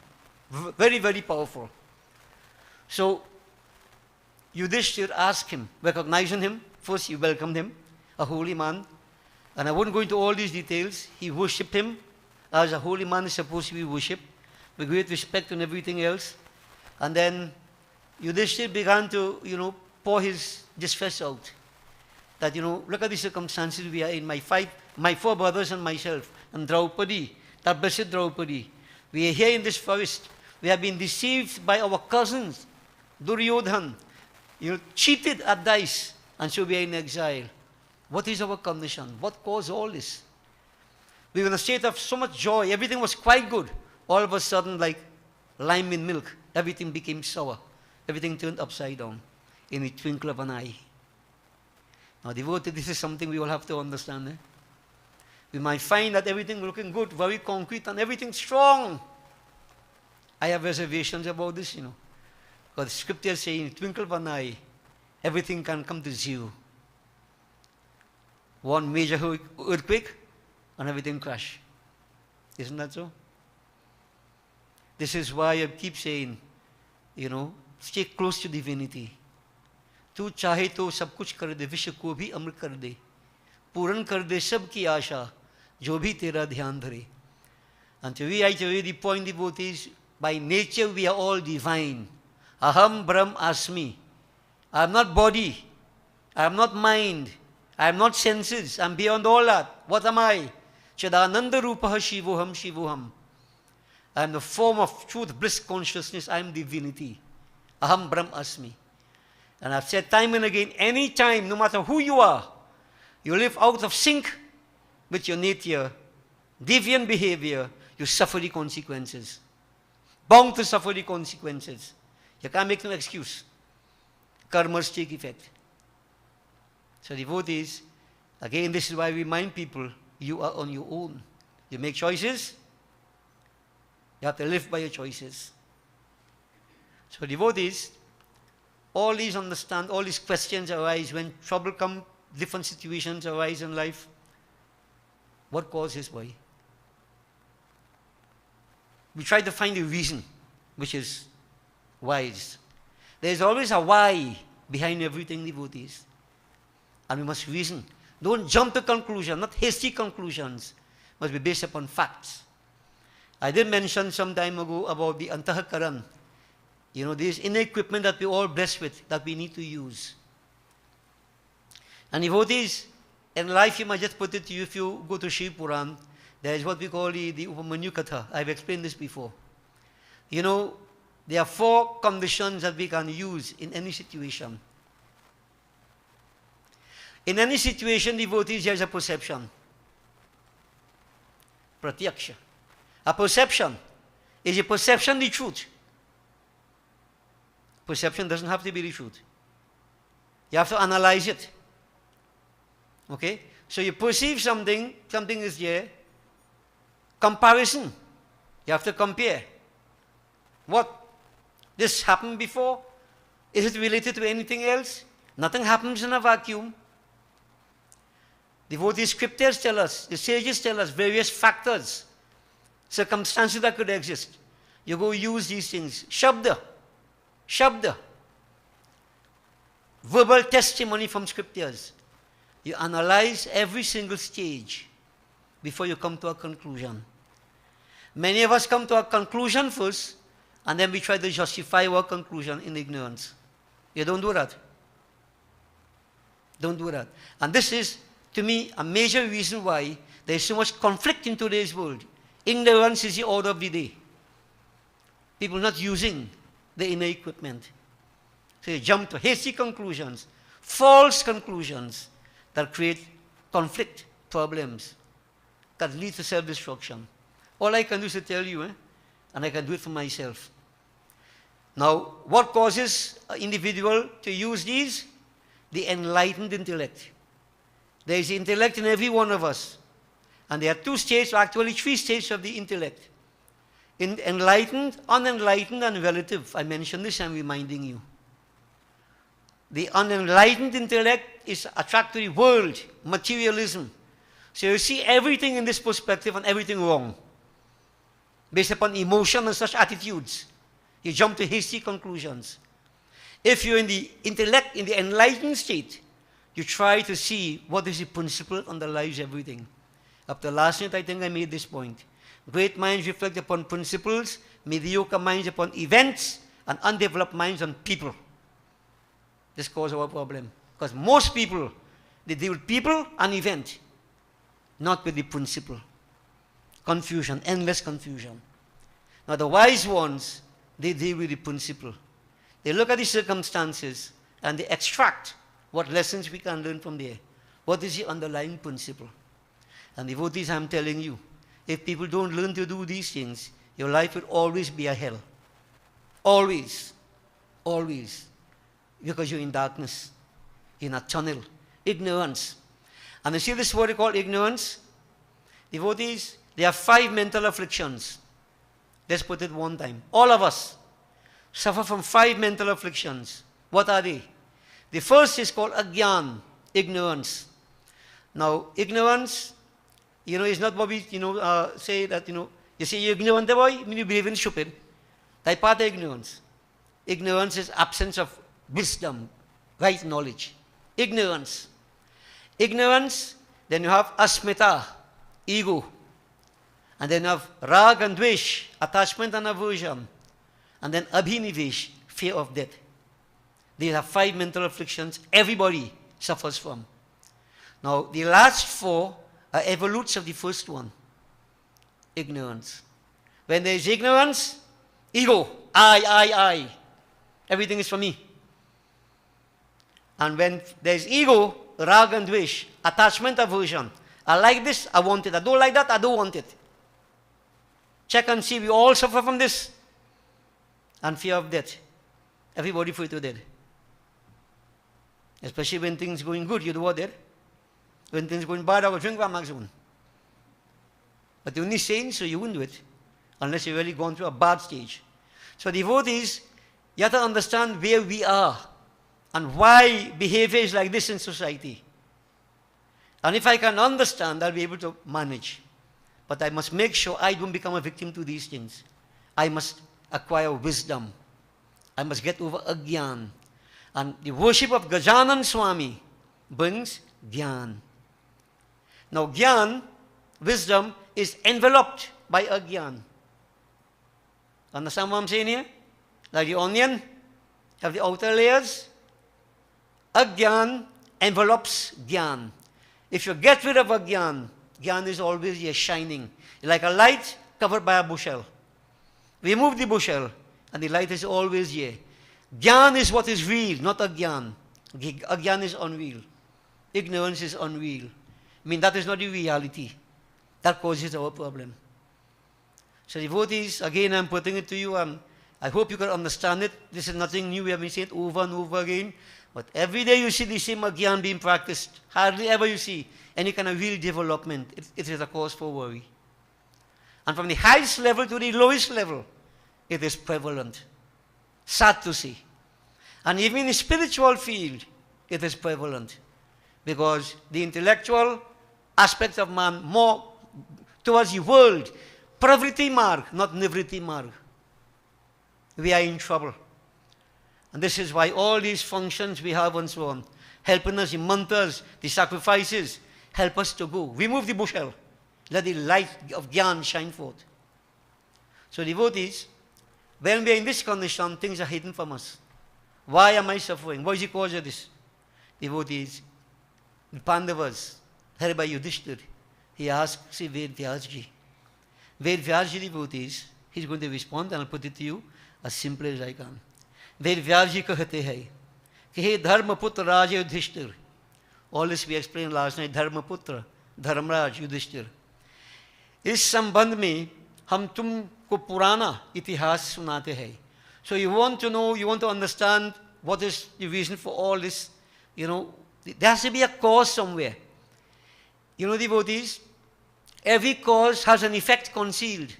very, very powerful. So Yudhishthir asked him, recognizing him, first he welcomed him, a holy man. And I won't go into all these details. He worshipped him as a holy man is supposed to be worshipped, with great respect and everything else. And then Yudhishthir began to, pour his distress out. That, look at the circumstances we are in. My four brothers and myself, and Draupadi, that blessed Draupadi. We are here in this forest. We have been deceived by our cousins, Duryodhan, cheated at dice, and so we are in exile. What is our condition? What caused all this? We were in a state of so much joy. Everything was quite good. All of a sudden, like lime in milk, everything became sour. Everything turned upside down in the twinkle of an eye. Now, devotee, this is something we all have to understand. Eh? We might find that everything looking good, very concrete, and everything strong. I have reservations about this, Because the scripture saying, in the twinkle of an eye, everything can come to zero. One major earthquake, and everything crash. Isn't that so? This is why I keep saying, stay close to divinity. तू चाहे तो सब कुछ कर दे, विश्व को भी अमृत कर दे, पूर्ण कर दे सबकी आशा, जो भी तेरा ध्यान धरे. And to reiterate the point, devotees, by nature we are all divine. Aham Brahm Asmi. I am not body. I am not mind. I am not senses. I am beyond all that. What am I? Chidananda Rupaha Shivoham Shivoham. I am the form of truth, bliss, consciousness. I am divinity. Aham Brahm Asmi. And I've said time and again, any time, no matter who you are, you live out of sync with your nature, deviant behavior, you suffer the consequences. Bound to suffer the consequences. You can't make no excuse. Karmas take effect. So devotees, again, this is why we remind people, you are on your own. You make choices, you have to live by your choices. So devotees, all these questions arise when trouble comes, different situations arise in life. What causes why? We try to find a reason, which is wise. There is always a why behind everything, devotees. And we must reason. Don't jump to conclusions, not hasty conclusions. Must be based upon facts. I did mention some time ago about the antahakaran. You know, this inner equipment that we're all blessed with, that we need to use. And devotees, in life you might just put it to you, if you go to Shiv Puran, there is what we call the Upamanyu Katha. I've explained this before. You know, there are 4 conditions that we can use in any situation. In any situation, devotees, there is a perception. Pratyaksha. A perception. Is a perception the truth? Perception doesn't have to be the truth. You have to analyze it. Okay? So you perceive something is there. Comparison. You have to compare. What? This happened before? Is it related to anything else? Nothing happens in a vacuum. Devotee scriptures tell us, the sages tell us various factors, circumstances that could exist. You go use these things. Shabda. Verbal testimony from scriptures. You analyze every single stage before you come to a conclusion. Many of us come to a conclusion first, and then we try to justify our conclusion in ignorance. You don't do that. Don't do that. And this is, to me, a major reason why there is so much conflict in today's world. Ignorance is the order of the day. People not using the inner equipment. So you jump to hasty conclusions, false conclusions that create conflict, problems, that lead to self-destruction. All I can do is to tell you, and I can do it for myself. Now, what causes an individual to use these? The enlightened intellect. There is intellect in every one of us. And there are 2 states, or actually 3 states of the intellect. In enlightened, unenlightened, and relative. I mentioned this, I'm reminding you. The unenlightened intellect is attracted to the world, materialism. So you see everything in this perspective and everything wrong. Based upon emotion and such attitudes. You jump to hasty conclusions. If you're in the intellect, in the enlightened state, you try to see what is the principle underlies everything. Up to last night, I think I made this point. Great minds reflect upon principles, mediocre minds upon events, and undeveloped minds on people. This causes our problem. Because most people, they deal with people and event, not with the principle. Confusion, endless confusion. Now the wise ones, they deal with the principle. They look at the circumstances and they extract what lessons we can learn from there. What is the underlying principle? And devotees, I'm telling you, if people don't learn to do these things, your life will always be a hell. Always. Always. Because you're in darkness, in a tunnel, ignorance. And you see this word called ignorance? Devotees, there are 5 mental afflictions. Let's put it one time. All of us suffer from 5 mental afflictions. What are they? The first is called agyan, ignorance. Now, ignorance, is not what we, say that, you say you're ignorant, boy, you mean you believe in stupid. That's part of ignorance. Ignorance is absence of wisdom, right knowledge. Ignorance. Ignorance, then you have asmita, ego. And then you have rag and dvesh, attachment and aversion. And then abhinivesh, fear of death. These are 5 mental afflictions everybody suffers from. Now, the last 4 are evolutes of the first one. Ignorance. When there is ignorance, ego, I. Everything is for me. And when there's ego, rag and dvesh, attachment, aversion. I like this, I want it. I don't like that, I don't want it. Check and see, we all suffer from this. And fear of death. Everybody afraid to death. Especially when things going good, you do what there? When things going bad, I will drink one maximum. But you're only sane, so you wouldn't do it. Unless you've really gone through a bad stage. So devotees, you have to understand where we are. And why behavior is like this in society. And if I can understand, I'll be able to manage. But I must make sure I don't become a victim to these things. I must acquire wisdom. I must get over agyan. And the worship of Gajanan Swami brings Gyan. Now Gyan, wisdom, is enveloped by agyan. Understand what I'm saying here? Like the onion, have the outer layers. Agyan envelopes Gyan. If you get rid of agyan, Gyan is always here shining. Like a light covered by a bushel. Remove the bushel, and the light is always here. Gyan is what is real, not agyan. Agyan is unreal. Ignorance is unreal. I mean, that is not the reality. That causes our problem. So devotees, again, I'm putting it to you. I hope you can understand it. This is nothing new. We have been saying it over and over again. But every day you see the same agyan being practiced. Hardly ever you see any kind of real development. It is a cause for worry. And from the highest level to the lowest level, it is prevalent. Sad to see. And even in the spiritual field, it is prevalent. Because the intellectual aspect of man more towards the world, pravriti marg, not nivriti marg. We are in trouble. And this is why all these functions we have and so on, helping us, the mantras, the sacrifices, help us to go. Remove the bushel. Let the light of Gyan shine forth. So devotees, when we are in this condition, things are hidden from us. Why am I suffering? What is the cause of this? Devotees, the Pandavas, headed by Yudhishthir, he asked, see, Ved Vyasji. Ved Vyasji, devotees, he's going to respond, and I'll put it to you as simple as I can. Ved Vyasji कहते हैं कि हे धर्मपुत्र राज Yudhishthir. All this we explained last night. धर्मपुत्र, Dharmaraj Yudhishthir. इस संबंध में हम तुमको पुराना इतिहास सुनाते हैं. So you want to know, you want to understand what is the reason for all this. You know, there has to be a cause somewhere. You know, devotees, every cause has an effect concealed.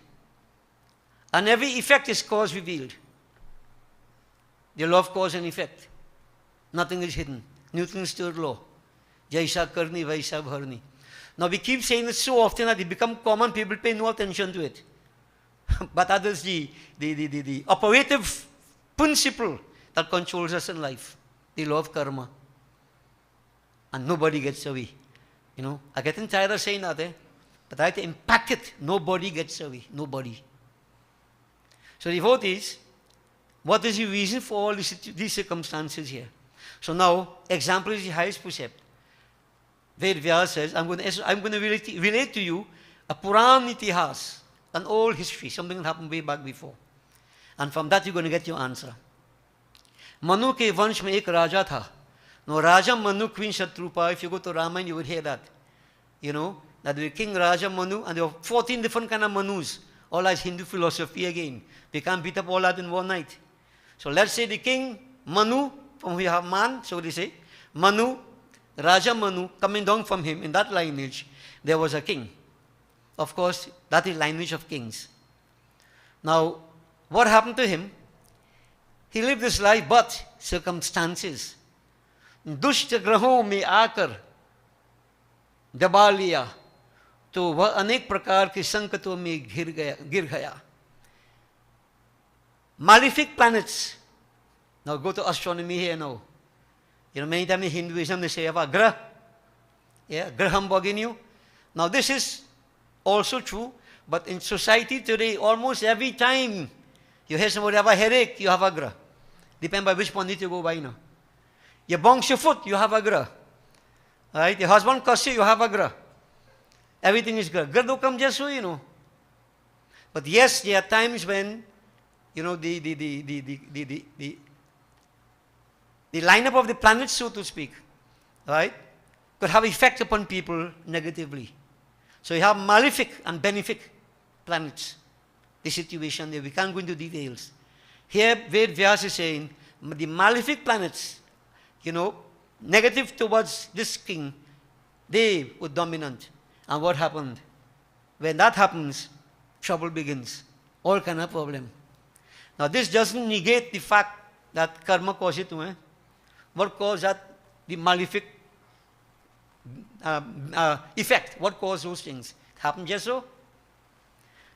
And every effect is cause revealed. The law of cause and effect. Nothing is hidden. Newton's third law. Jaisa karni, vaisa bharni. Now we keep saying it so often that it becomes common, people pay no attention to it. But that is the operative principle that controls us in life. The law of karma. And nobody gets away. You know, I get tired of saying that, but I have to impact it. Nobody gets away. Nobody. So devotees, what is the reason for all these circumstances here? So now, example is the highest precept. Ved Vyas says, I'm going to relate to you a Puran Itihas, an old history, something that happened way back before. And from that you're going to get your answer. Manu ke vansh mein ek raja tha. Now Raja Manu, Queen Shatrupa, if you go to Ramayana, you would hear that. You know, that the king Raja Manu, and there were 14 different kind of Manus, all as Hindu philosophy again. We can't beat up all that in one night. So let's say the king Manu, from whom we have man, so they say, Manu, Raja Manu, coming down from him, in that lineage, there was a king. Of course, that is lineage of kings. Now, what happened to him? He lived this life, but circumstances. दुष्ट ग्रहों में आकर दबा लिया तो वह अनेक प्रकार के संकटों में गिर गया. Malefic planets. Now go to astronomy here now. You know, many times in Hinduism they say about grah. Yeah, graham boginu. Now this is also true, but in society today, almost every time you hear somebody have a headache, you have a grah. Depends by which pandit you go by now. You bonks your foot, you have a grah. Right? Your husband curses you, you have a grah. Everything is grah. Grah do come just so, you know. But yes, there are times when, you know, the the lineup of the planets, so to speak, right, could have effect upon people negatively. So you have malefic and benefic planets, the situation there. We can't go into details. Here, Ved Vyas is saying, the malefic planets, negative towards this king, they were dominant. And what happened? When that happens, trouble begins. All kind of problem. Now this doesn't negate the fact that karma caused it to. What caused that? The malefic effect. What caused those things? It happened just so.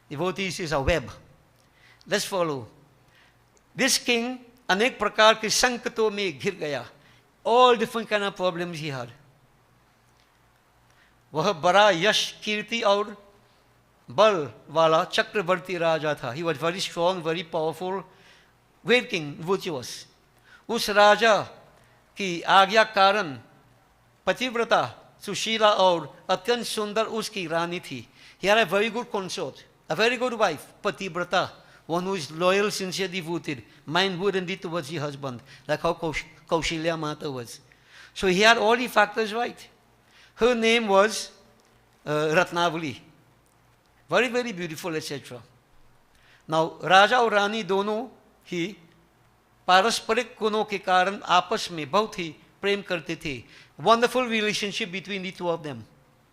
Devotees is a web. Let's follow. This king, अनेक प्रकार के संकटों में घिर गया. All different kind of problems he had. वह बड़ा यश कीर्ति और बल वाला चक्रवर्ती राजा था. He was very strong, very powerful, great king, virtuous. उस राजा की आज्ञा कारण पतिव्रता, सुशीला और अत्यंत सुंदर उसकी रानी थी. He had a very good consort, a very good wife, pativrata, one who is loyal, sincere, devoted, mind, word and deed towards the husband, like how Kaushalya Mata was. So he had all the factors right. Her name was Ratnavali. Very, very beautiful, etc. Now, Raja और रानी दोनों ही पारस्परिक गुणों के कारण आपस में बहुत ही प्रेम करते थे. Wonderful relationship between the two of them.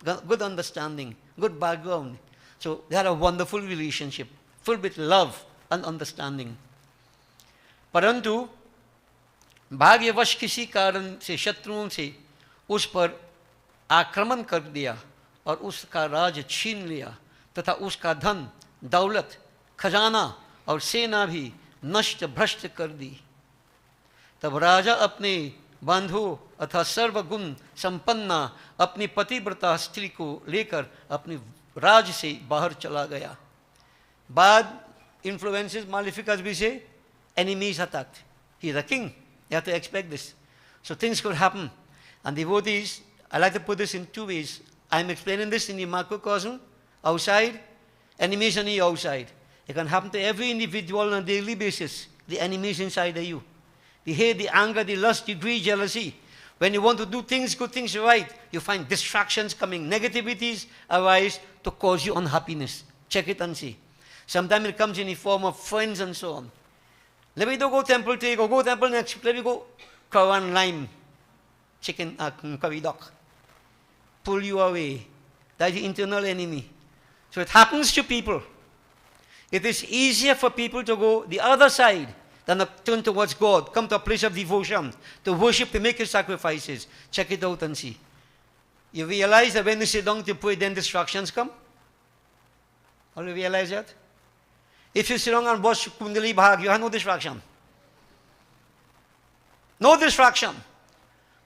Good understanding, good background. So they had a wonderful relationship, filled with love and understanding. परंतु भाग्यवश किसी कारण से शत्रुओं से उस पर आक्रमण कर दिया और उसका राज छीन लिया तथा उसका धन, दौलत, खजाना और सेना भी नष्ट भ्रष्ट कर दी. तब राजा अपने बंधु अथवा सर्वगुण संपन्ना अपनी पतिव्रता स्त्री को लेकर अपने राज से बाहर चला गया. Bad influences, maleficas we say, enemies attacked. He is a king. You have to expect this. So things could happen. And devotees, I like to put this in two ways. I am explaining this in the macrocosm, outside, enemies on the outside. It can happen to every individual on a daily basis. The enemies inside of you. The hate, the anger, the lust, the greed, jealousy. When you want to do things, good things right, you find distractions coming. Negativities arise to cause you unhappiness. Check it and see. Sometimes it comes in the form of friends and so on. Let me go temple take, or go temple next. Let me go Kawan lime, chicken, curry duck. Pull you away. That is the internal enemy. So it happens to people. It is easier for people to go the other side than to turn towards God, come to a place of devotion, to worship, to make your sacrifices. Check it out and see. You realize that when you sit down to pray, then distractions come? All you realize that? If you sit down and watch Kundali Bhag, you have no distraction. No distraction.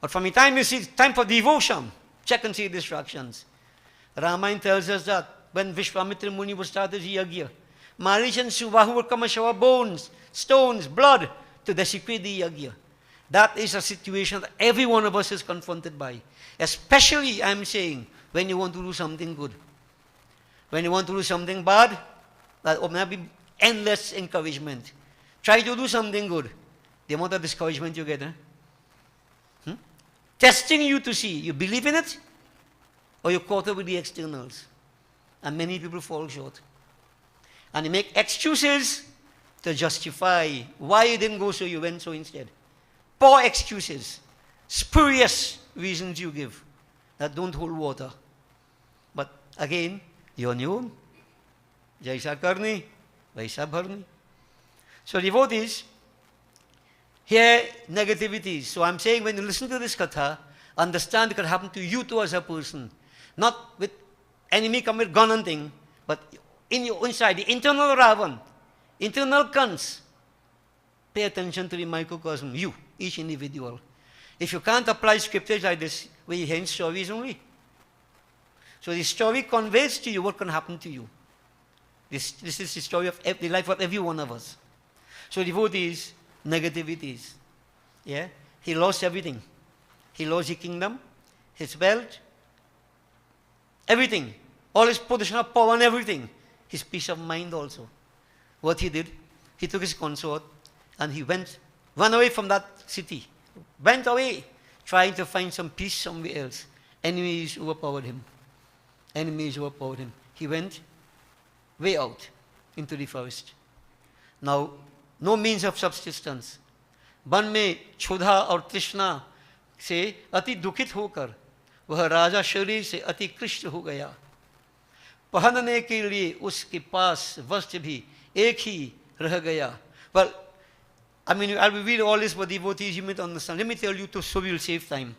But from the time you see time for devotion, check and see distractions. Ramayana tells us that when Vishwamitra Muni was started the Yagya, Marish and Subahu would come and shower bones, stones, blood to desecrate the Yagya. That is a situation that every one of us is confronted by. Especially, I am saying, when you want to do something good. When you want to do something bad, that will not be endless encouragement. Try to do something good. The amount of discouragement you get. Testing you to see, you believe in it, or you're caught up with the externals. And many people fall short. And they make excuses to justify why you didn't go so you went so instead. Poor excuses, spurious reasons you give that don't hold water. But again, you're on your own. Jaisa karni, vaisa bharni. So devotees, here negativities. So I'm saying when you listen to this katha, understand it could happen to you too as a person. Not with enemy come with gun hunting, but in your inside, the internal Ravan, internal Kans. Pay attention to the microcosm, you, each individual. If you can't apply scriptures like this, we hear stories only. So the story conveys to you what can happen to you. This is the story of the life of every one of us. So devotees, negativities. Yeah? He lost everything. He lost his kingdom, his wealth, everything. All his position of power and everything. His peace of mind also. What he did, he took his consort and he ran away from that city Went away, trying to find some peace somewhere else. Enemies overpowered him. Enemies overpowered him. He went way out into the forest. Now, no means of subsistence. One में क्षुधा और तृष्णा से अति दुखित होकर वह राजा शरीर से अति कृष्ट हो गया. पहनने के लिए उसके पास वस्त्र भी एक ही रह गया. Well, I mean, I will read all this for devotees, you might understand. Let me tell you to, so we will save time.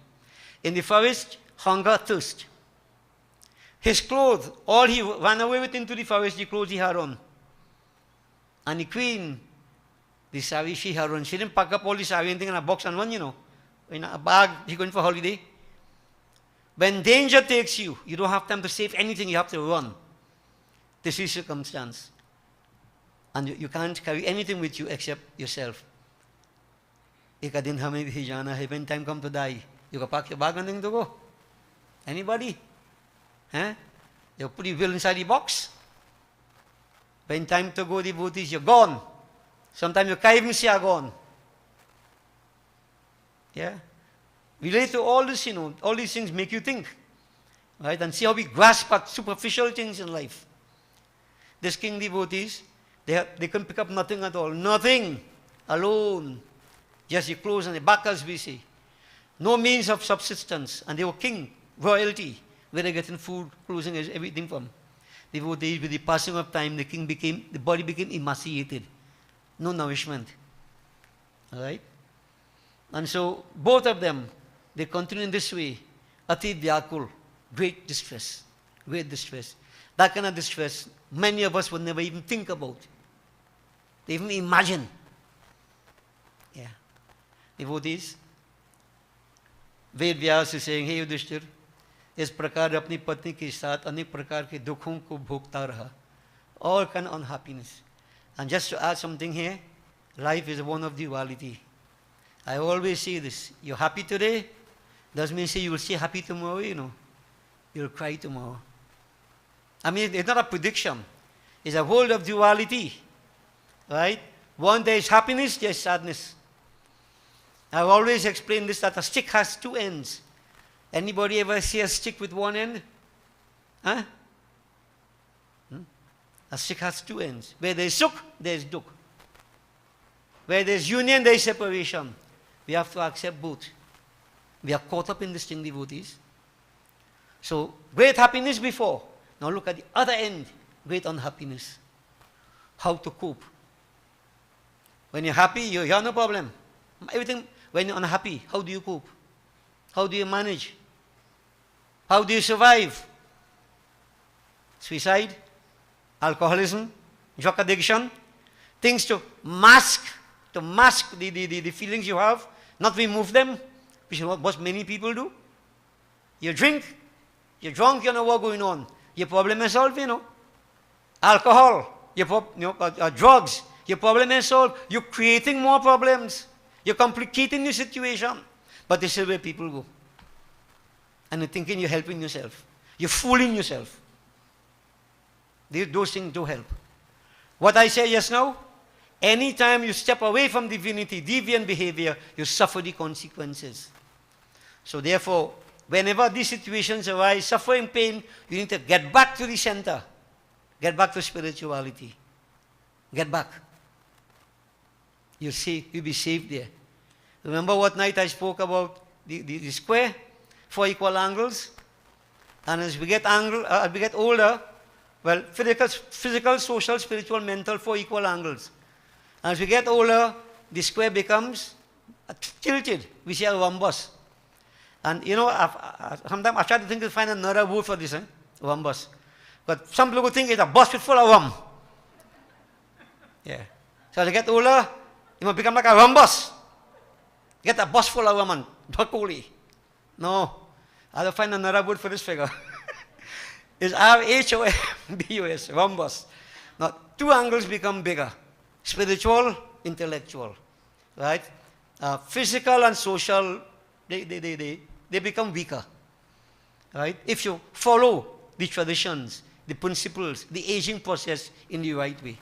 In the forest, hunger, thirst. His clothes, all he ran away with into the forest, the clothes he had on. And the queen, the sari she had on, she didn't pack up all the sari, anything in a box and run, you know, in a bag, she going for holiday. When danger takes you, you don't have time to save anything, you have to run. This is circumstance. And you can't carry anything with you except yourself. एक दिन हमें भी जाना है. When time come to die, you can pack your bag and then to go. Anybody? Huh? You put your will inside the box. When time to go, devotees, you're gone. Sometimes you can't even see you're gone. Yeah? Relate to all this, you know, all these things make you think. Right? And see how we grasp at superficial things in life. This king devotees, they can pick up nothing at all. Nothing. Alone. Just your clothes and the back, as we say. No means of subsistence. And they were king, royalty, where they getting food, clothing, everything from. Devotees, with the passing of time, the body became emaciated. No nourishment. Alright? And so, both of them, they continue in this way. Ati vyakul, great distress. Great distress. That kind of distress, many of us would never even think about. They even imagine. Yeah. Devotees, Ved Vyas is saying, hey Yudhishthir, इस प्रकार अपनी पत्नी के साथ अनेक प्रकार के दुखों को भोगता रहा. All kind of unhappiness. And just to add something here, life is one of duality. I always say this. You're happy today, doesn't mean say you will stay happy tomorrow, you know. You'll cry tomorrow. I mean, it's not a prediction. It's a world of duality. Right? One day is happiness, there's sadness. I've always explained this, that a stick has two ends. Anybody ever see a stick with one end? Huh? A stick has two ends. Where there is sukh, there is dukh. Where there is union, there is separation. We have to accept both. We are caught up in this thing, devotees. So, great happiness before. Now look at the other end, great unhappiness. How to cope. When you're happy, you have no problem. Everything, when you're unhappy, how do you cope? How do you manage? How do you survive? Suicide, alcoholism, drug addiction, things to mask the feelings you have, not remove them, which is what many people do. You drink, you're drunk, you know what's going on. Your problem is solved, you know. Alcohol, drugs, your problem is solved. You're creating more problems. You're complicating the situation. But this is where people go. And you're thinking you're helping yourself. You're fooling yourself. Those things do help. What I say just now, anytime you step away from divinity, deviant behavior, you suffer the consequences. So therefore, whenever these situations arise, suffering, pain, you need to get back to the center. Get back to spirituality. Get back. You'll be saved there. Remember what night I spoke about the square? 4 equal angles. And as we get older, well, physical, social, spiritual, mental, 4 equal angles. As we get older, the square becomes tilted. We see a rhombus. And you know, sometimes I try to think to find another word for this, rhombus. But some people think it's a bus full of rum. Yeah. So as you get older, it will become like a rhombus. Get a bus full of rum and dhakoli. No. I have to find another word for this figure. It's R-H-O-M-B-U-S, rhombus. Now, 2 angles become bigger. Spiritual, intellectual. Right? Physical and social, they become weaker. Right? If you follow the traditions, the principles, the aging process in the right way.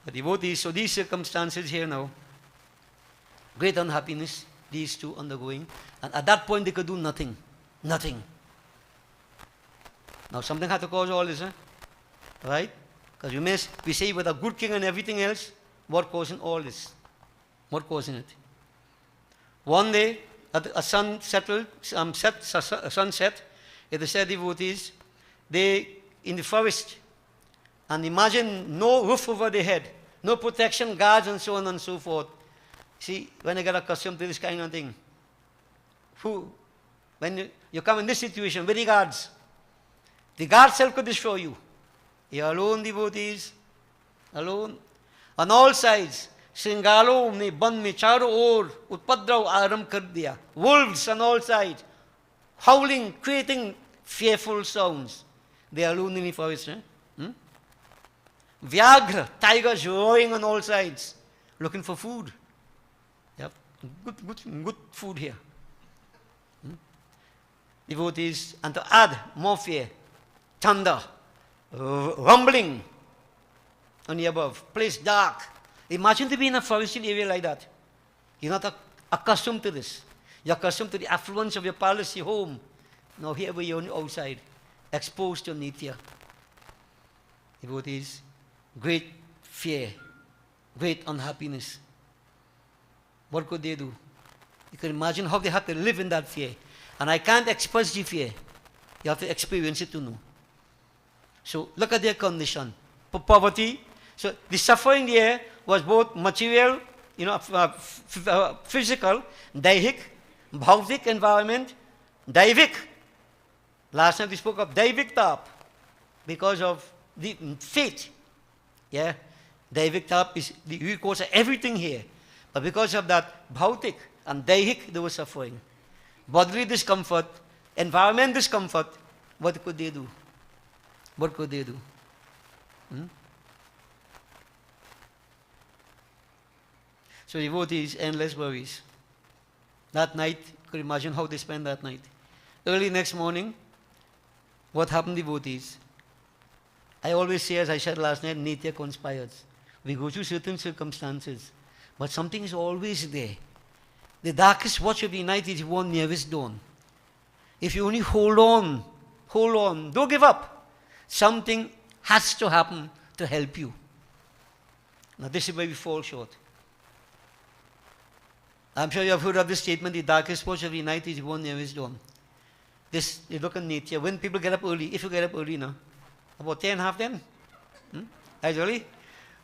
The devotees, so these circumstances here now, great unhappiness, these two undergoing. And at that point, they could do nothing. Nothing. Now, something had to cause all this, right? Because we say with a good king and everything else, what causing all this? What causing it? One day, a sun settled, sunset, it is said, devotees, they in the forest, and imagine no roof over their head, no protection, guards, and so on and so forth. See, when I get accustomed to this kind of thing, when you come in this situation, with the guards self could destroy you. You're alone, devotees, alone. On all sides, Singalo ne ban me charo or utpadrav aram kar diya. Wolves on all sides, howling, creating fearful sounds. They are alone in the forest. Vyagra, tigers roaring on all sides, looking for food. Yep, good food here. Devotees, and to add more fear, thunder, rumbling on the above, place dark. Imagine to be in a forested area like that. You're not accustomed to this. You're accustomed to the affluence of your palace, your home. Now here we are on the outside, exposed to nitya. Devotees, great fear, great unhappiness. What could they do? You can imagine how they had to live in that fear. And I can't express the fear. You have to experience it to know. So look at their condition. Poverty. So the suffering there was both material, physical, daihik, bhauvik environment, daivik. Last time we spoke of daivik tap because of the faith. Yeah, daivik tap is the cause of everything here. But because of that bhautik and daihik, they were suffering. Bodily discomfort, environment discomfort, what could they do? What could they do? So devotees, endless worries. That night, you could imagine how they spent that night. Early next morning, what happened, devotees? I always say, as I said last night, nitya conspires. We go through certain circumstances, but something is always there. The darkest watch of the night is the one nearest dawn. If you only hold on, don't give up. Something has to happen to help you. Now this is where we fall short. I'm sure you have heard of this statement, the darkest watch of the night is the one nearest dawn. This, you look at nature, when people get up early, if you get up early now, about 10, half 10, actually,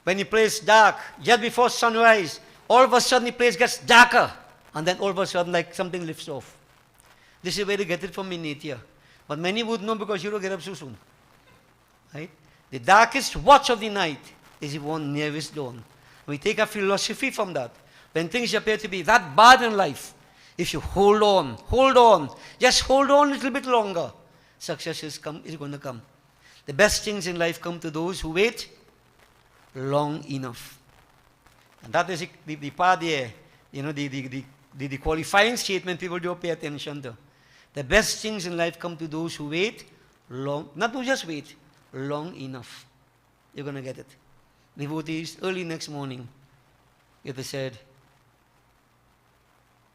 when the place is dark, just before sunrise, all of a sudden the place gets darker. And then all of a sudden, like something lifts off. This is where they get it from in nature. But many would know because you don't get up so soon. Right? The darkest watch of the night is the one nearest dawn. We take a philosophy from that. When things appear to be that bad in life, if you hold on, just hold on a little bit longer, success is going to come. The best things in life come to those who wait long enough. And that is the part there, the qualifying statement people do pay attention to. The best things in life come to those who wait long, not to just wait, long enough. You're going to get it. Devotees, early next morning, it is said,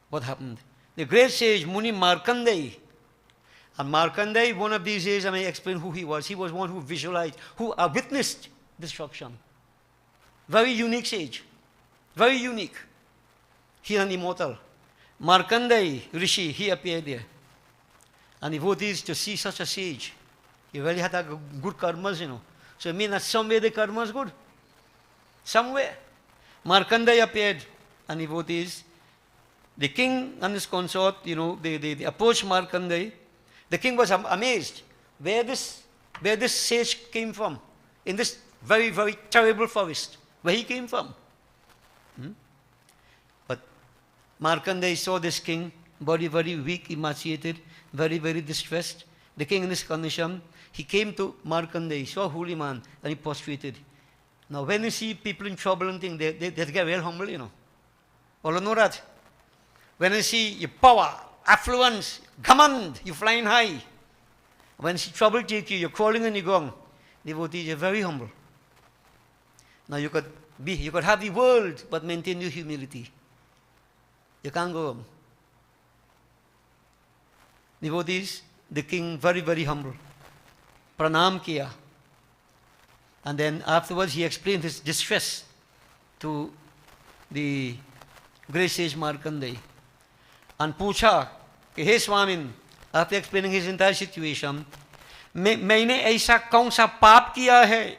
what happened? The great sage Muni Markandeya, and Markandeya, one of these days I may explain who he was. He was one who visualized, who witnessed destruction. Very unique sage. Very unique. He an immortal. Markandeya Rishi, he appeared there. And devotees, to see such a sage, he really had a good karmas, So I mean that somewhere the karma is good. Somewhere. Markandeya appeared, and devotees, the king and his consort, they approached Markandeya. The king was amazed where this sage came from, in this very, very terrible forest, where he came from. But Markandeya saw this king, body very weak, emaciated, very, very distressed. The king in this condition, he came to Markandeya, saw a holy man, and he prostrated. Now when you see people in trouble and things, they get real humble, All you know that? When you see your power, affluence, command, you're flying high. When you see trouble take you, you're crawling on the ground. Devotees are very humble. Now you could have the world, but maintain your humility. You can't go wrong. Devotees, the king very, very humble. Pranam kiya. And then afterwards he explained his distress to the great sage Markandeya. And पूछा कि हे स्वामिन, after explaining his entire situation, मैंने ऐसा कौन सा पाप किया है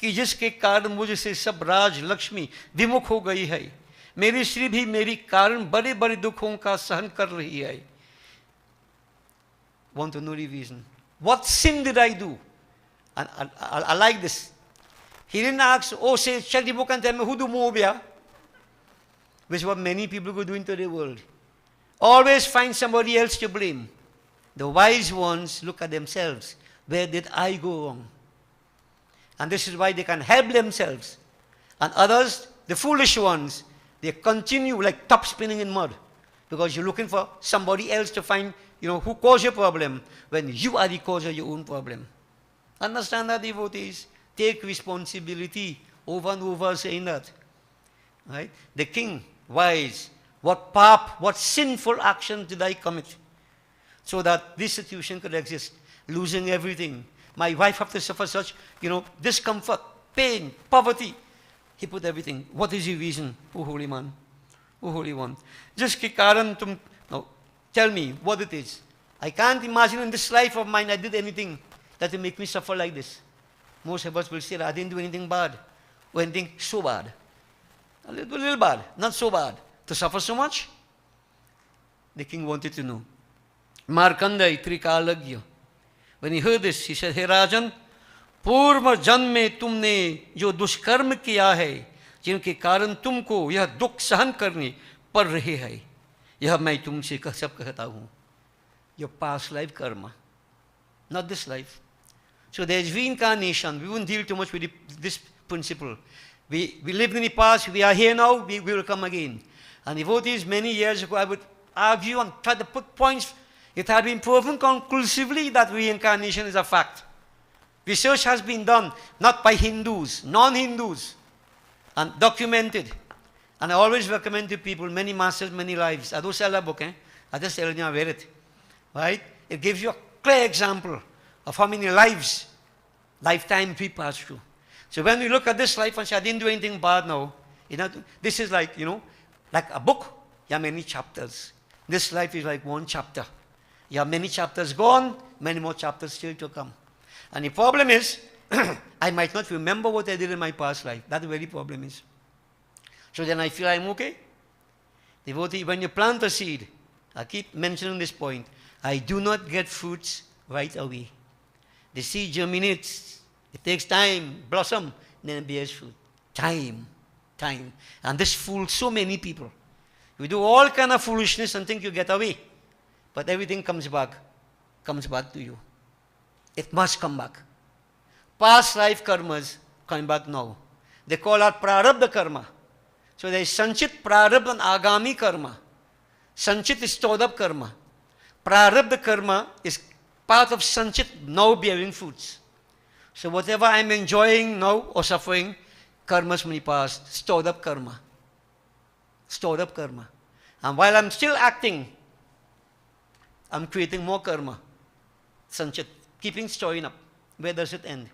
कि जिसके कारण मुझसे सब राज लक्ष्मी विमुख हो गई है? मेरी स्त्री भी मेरी कारण बड़े बड़े दुखों का सहन कर रही है. Want to know the reason? What sin did I do? And I like this. He didn't ask, oh, say, check the book and tell me who do mobia, which is what many people go do in the world. Always find somebody else to blame. The wise ones look at themselves. Where did I go wrong? And this is why they can help themselves. And others, the foolish ones, they continue like top spinning in mud. Because you're looking for somebody else to find, who caused your problem, when you are the cause of your own problem. Understand that, devotees? Take responsibility. Over and over saying that. Right? The king, wise, what pap, what sinful action did I commit so that this situation could exist? Losing everything. My wife have to suffer such, discomfort, pain, poverty. He put everything. What is the reason, O holy man? O holy one. Just ke karan tum, no, tell me what it is. I can't imagine in this life of mine I did anything that will make me suffer like this. Most of us will say, I didn't do anything bad. Or anything so bad. A little bad, not so bad. To suffer so much? The king wanted to know. Markandeya Trikalagya. When he heard this, he said, Hey Rajan, पूर्व जन्म में तुमने जो दुष्कर्म किया है, जिनके कारण तुमको यह दुख सहन करने पड़ रहे है, यह मैं तुमसे सब कहता हूँ. Your past life karma, not this life. So there is reincarnation. We won't deal too much with this principle. We lived in the past, we are here now, we will come again. And devotees, many years ago, I would argue and try to put points. It had been proven conclusively that reincarnation is a fact. Research has been done, not by Hindus, non-Hindus, and documented. And I always recommend to people, many masters, many lives. I don't sell a book, I just tell you, I read it. Right? It gives you a clear example of how many lifetime we pass through. So when we look at this life and say, I didn't do anything bad now, this is like, like a book, you have many chapters. This life is like one chapter. You have many chapters gone, many more chapters still to come. And the problem is, I might not remember what I did in my past life. That's the very problem is. So then I feel I'm okay. Devotee, when you plant a seed, I keep mentioning this point, I do not get fruits right away. The seed germinates. It takes time, blossom, then it bears fruit. Time. And this fools so many people. You do all kind of foolishness and think you get away. But everything comes back to you. It must come back. Past life karmas coming back now. They call that prarabdha karma. So there is sanchit, prarabdha and agami karma. Sanchit is stored up karma. Prarabdha karma is part of sanchit now bearing fruits. So whatever I'm enjoying now or suffering, karmas from the past, stored up karma. Stored up karma. And while I'm still acting, I'm creating more karma. Sanchit, keeping storing up. Where does it end?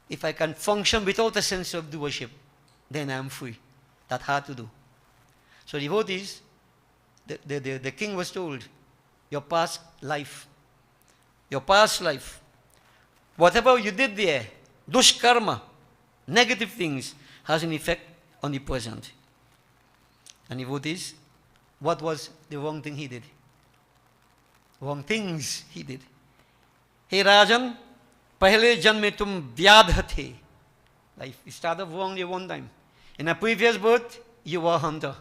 If I can function without a sense of doership, then I'm free. That's hard to do. So devotees, the king was told, your past life, whatever you did there, dushkarma, negative things, has an effect on the present. And devotees, what was the wrong thing he did? Wrong things he did. Hey Rajan, पहले जन्म में तुम व्याध थे. Life started wrongly one time. In a previous birth, you were a hunter.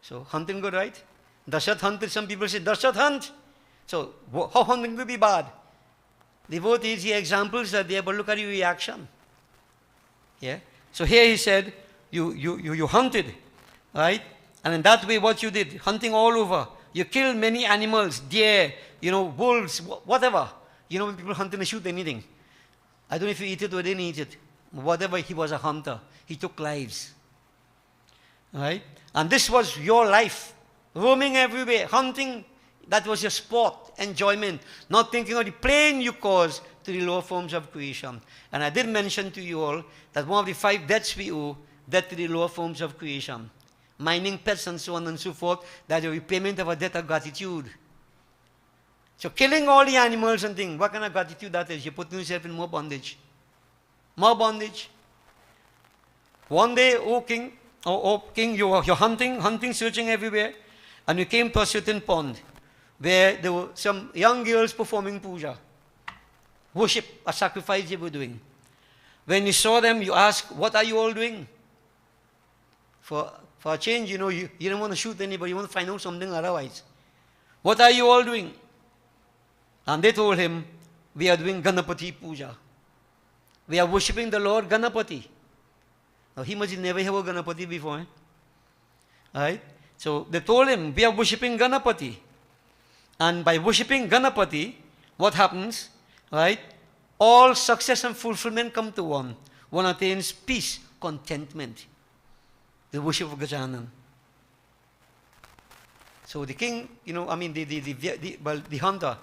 So hunting good, right? Dashath hunted. Some people say Dashath hunt. So how hunting could be bad? Devotees, the examples are there, but look at your reaction. Yeah. So here he said, you hunted, right? And in that way, what you did, hunting all over. You killed many animals, deer, wolves, whatever. When people hunt and shoot anything. I don't know if you eat it or didn't eat it. Whatever, he was a hunter. He took lives. Right? And this was your life. roaming everywhere, hunting. That was your sport, enjoyment, not thinking of the pain you cause to the lower forms of creation. And I did mention to you all that one of the 5 debts we owe, debt to the lower forms of creation. Mining pets and so on and so forth, that is a repayment of a debt of gratitude. So killing all the animals and things, what kind of gratitude that is? You're putting yourself in more bondage. More bondage. One day, O king, you're hunting, searching everywhere, and you came to a certain pond where there were some young girls performing puja, worship, a sacrifice they were doing. When you saw them, you asked, what are you all doing? For a change, you don't want to shoot anybody, you want to find out something otherwise. What are you all doing? And they told him, we are doing Ganapati puja. We are worshipping the Lord Ganapati. Now he must have never heard of Ganapati before. Right? So they told him, we are worshipping Ganapati. And by worshipping Ganapati, what happens? Right? All success and fulfillment come to one. One attains peace, contentment. The worship of Gajanan. So the king, the hunter,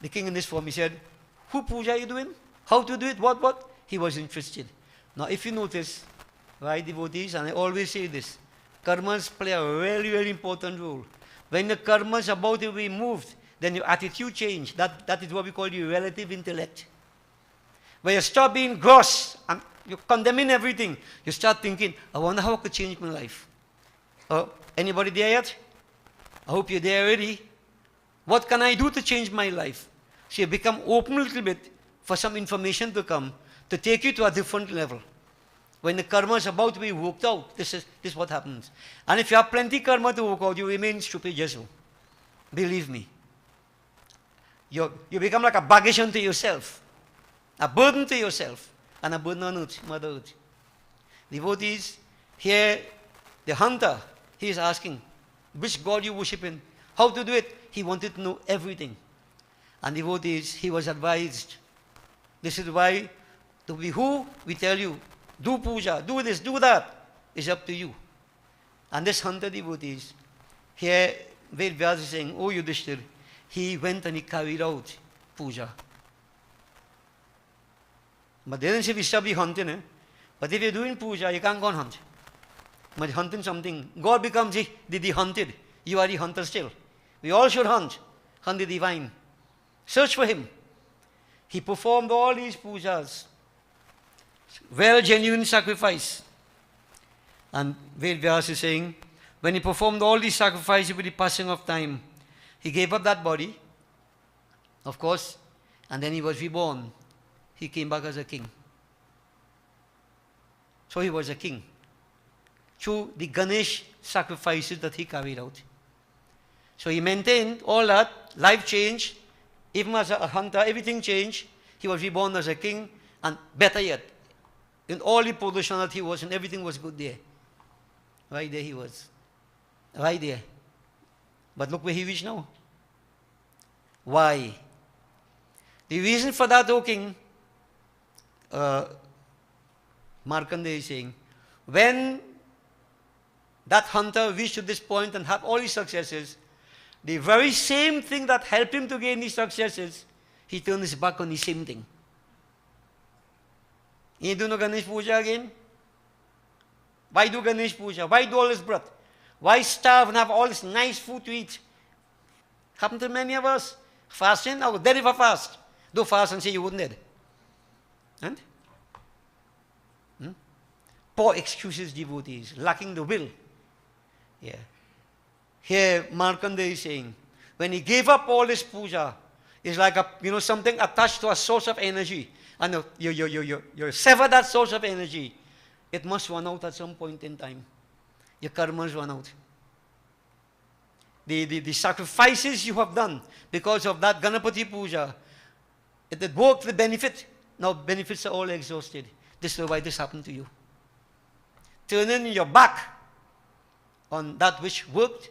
the king in this form, he said, who puja are you doing? How to do it? What? He was interested. Now if you notice, right, devotees, and I always say this, karmas play a very, very important role. When the karma is about to be moved, then your attitude change. That is what we call the relative intellect. When you stop being gross and you're condemning everything, you start thinking, I wonder how I could change my life. Anybody there yet? I hope you're there already. What can I do to change my life? So you become open a little bit for some information to come to take you to a different level. When the karma is about to be worked out, this is what happens. And if you have plenty karma to work out, you remain stupid, Jesu. Believe me. You become like a baggage unto yourself, a burden to yourself, and a burden on earth, Mother Earth. Devotees, here, the hunter, he is asking, which God you worship in? How to do it? He wanted to know everything. And devotees, he was advised. This is why, to be who, we tell you, do puja, do this, do that. It's up to you. And this hunter, devotees, here, Ved Vyas is saying, oh Yudhishthir, he went and he carried out puja. But they didn't say we stop the hunting. But if you're doing puja, you can't go and hunt. But hunting something, God becomes the hunted. You are the hunter still. We all should hunt the divine. Search for him. He performed all these pujas. Well, genuine sacrifice. And Ved Vyas is saying, when he performed all these sacrifices with the passing of time, he gave up that body, of course, and then he was reborn. He came back as a king. So he was a king through the Ganesh sacrifices that he carried out. So he maintained all that, life changed, even as a hunter, everything changed. He was reborn as a king, and better yet, in all the position that he was, and everything was good there. Right there he was. Right there. But look where he reached now. Why? The reason for that, O king, Markandeya is saying, when that hunter reached to this point and had all his successes, the very same thing that helped him to gain his successes, he turned his back on the same thing. He do no Ganesh Puja again? Why do Ganesh Puja? Why do all this breath? Why starve and have all this nice food to eat? Happened to many of us. Fasting, I was dead if I fast. Do fast and say you wouldn't dead. And? Poor excuses, devotees, lacking the will. Yeah. Here, Markandeya is saying, when he gave up all this puja, it's like something attached to a source of energy. And you sever that source of energy. It must run out at some point in time. Your karmas run out. The sacrifices you have done because of that Ganapati puja, it worked with benefit. Now benefits are all exhausted. This is why this happened to you. Turning your back on that which worked.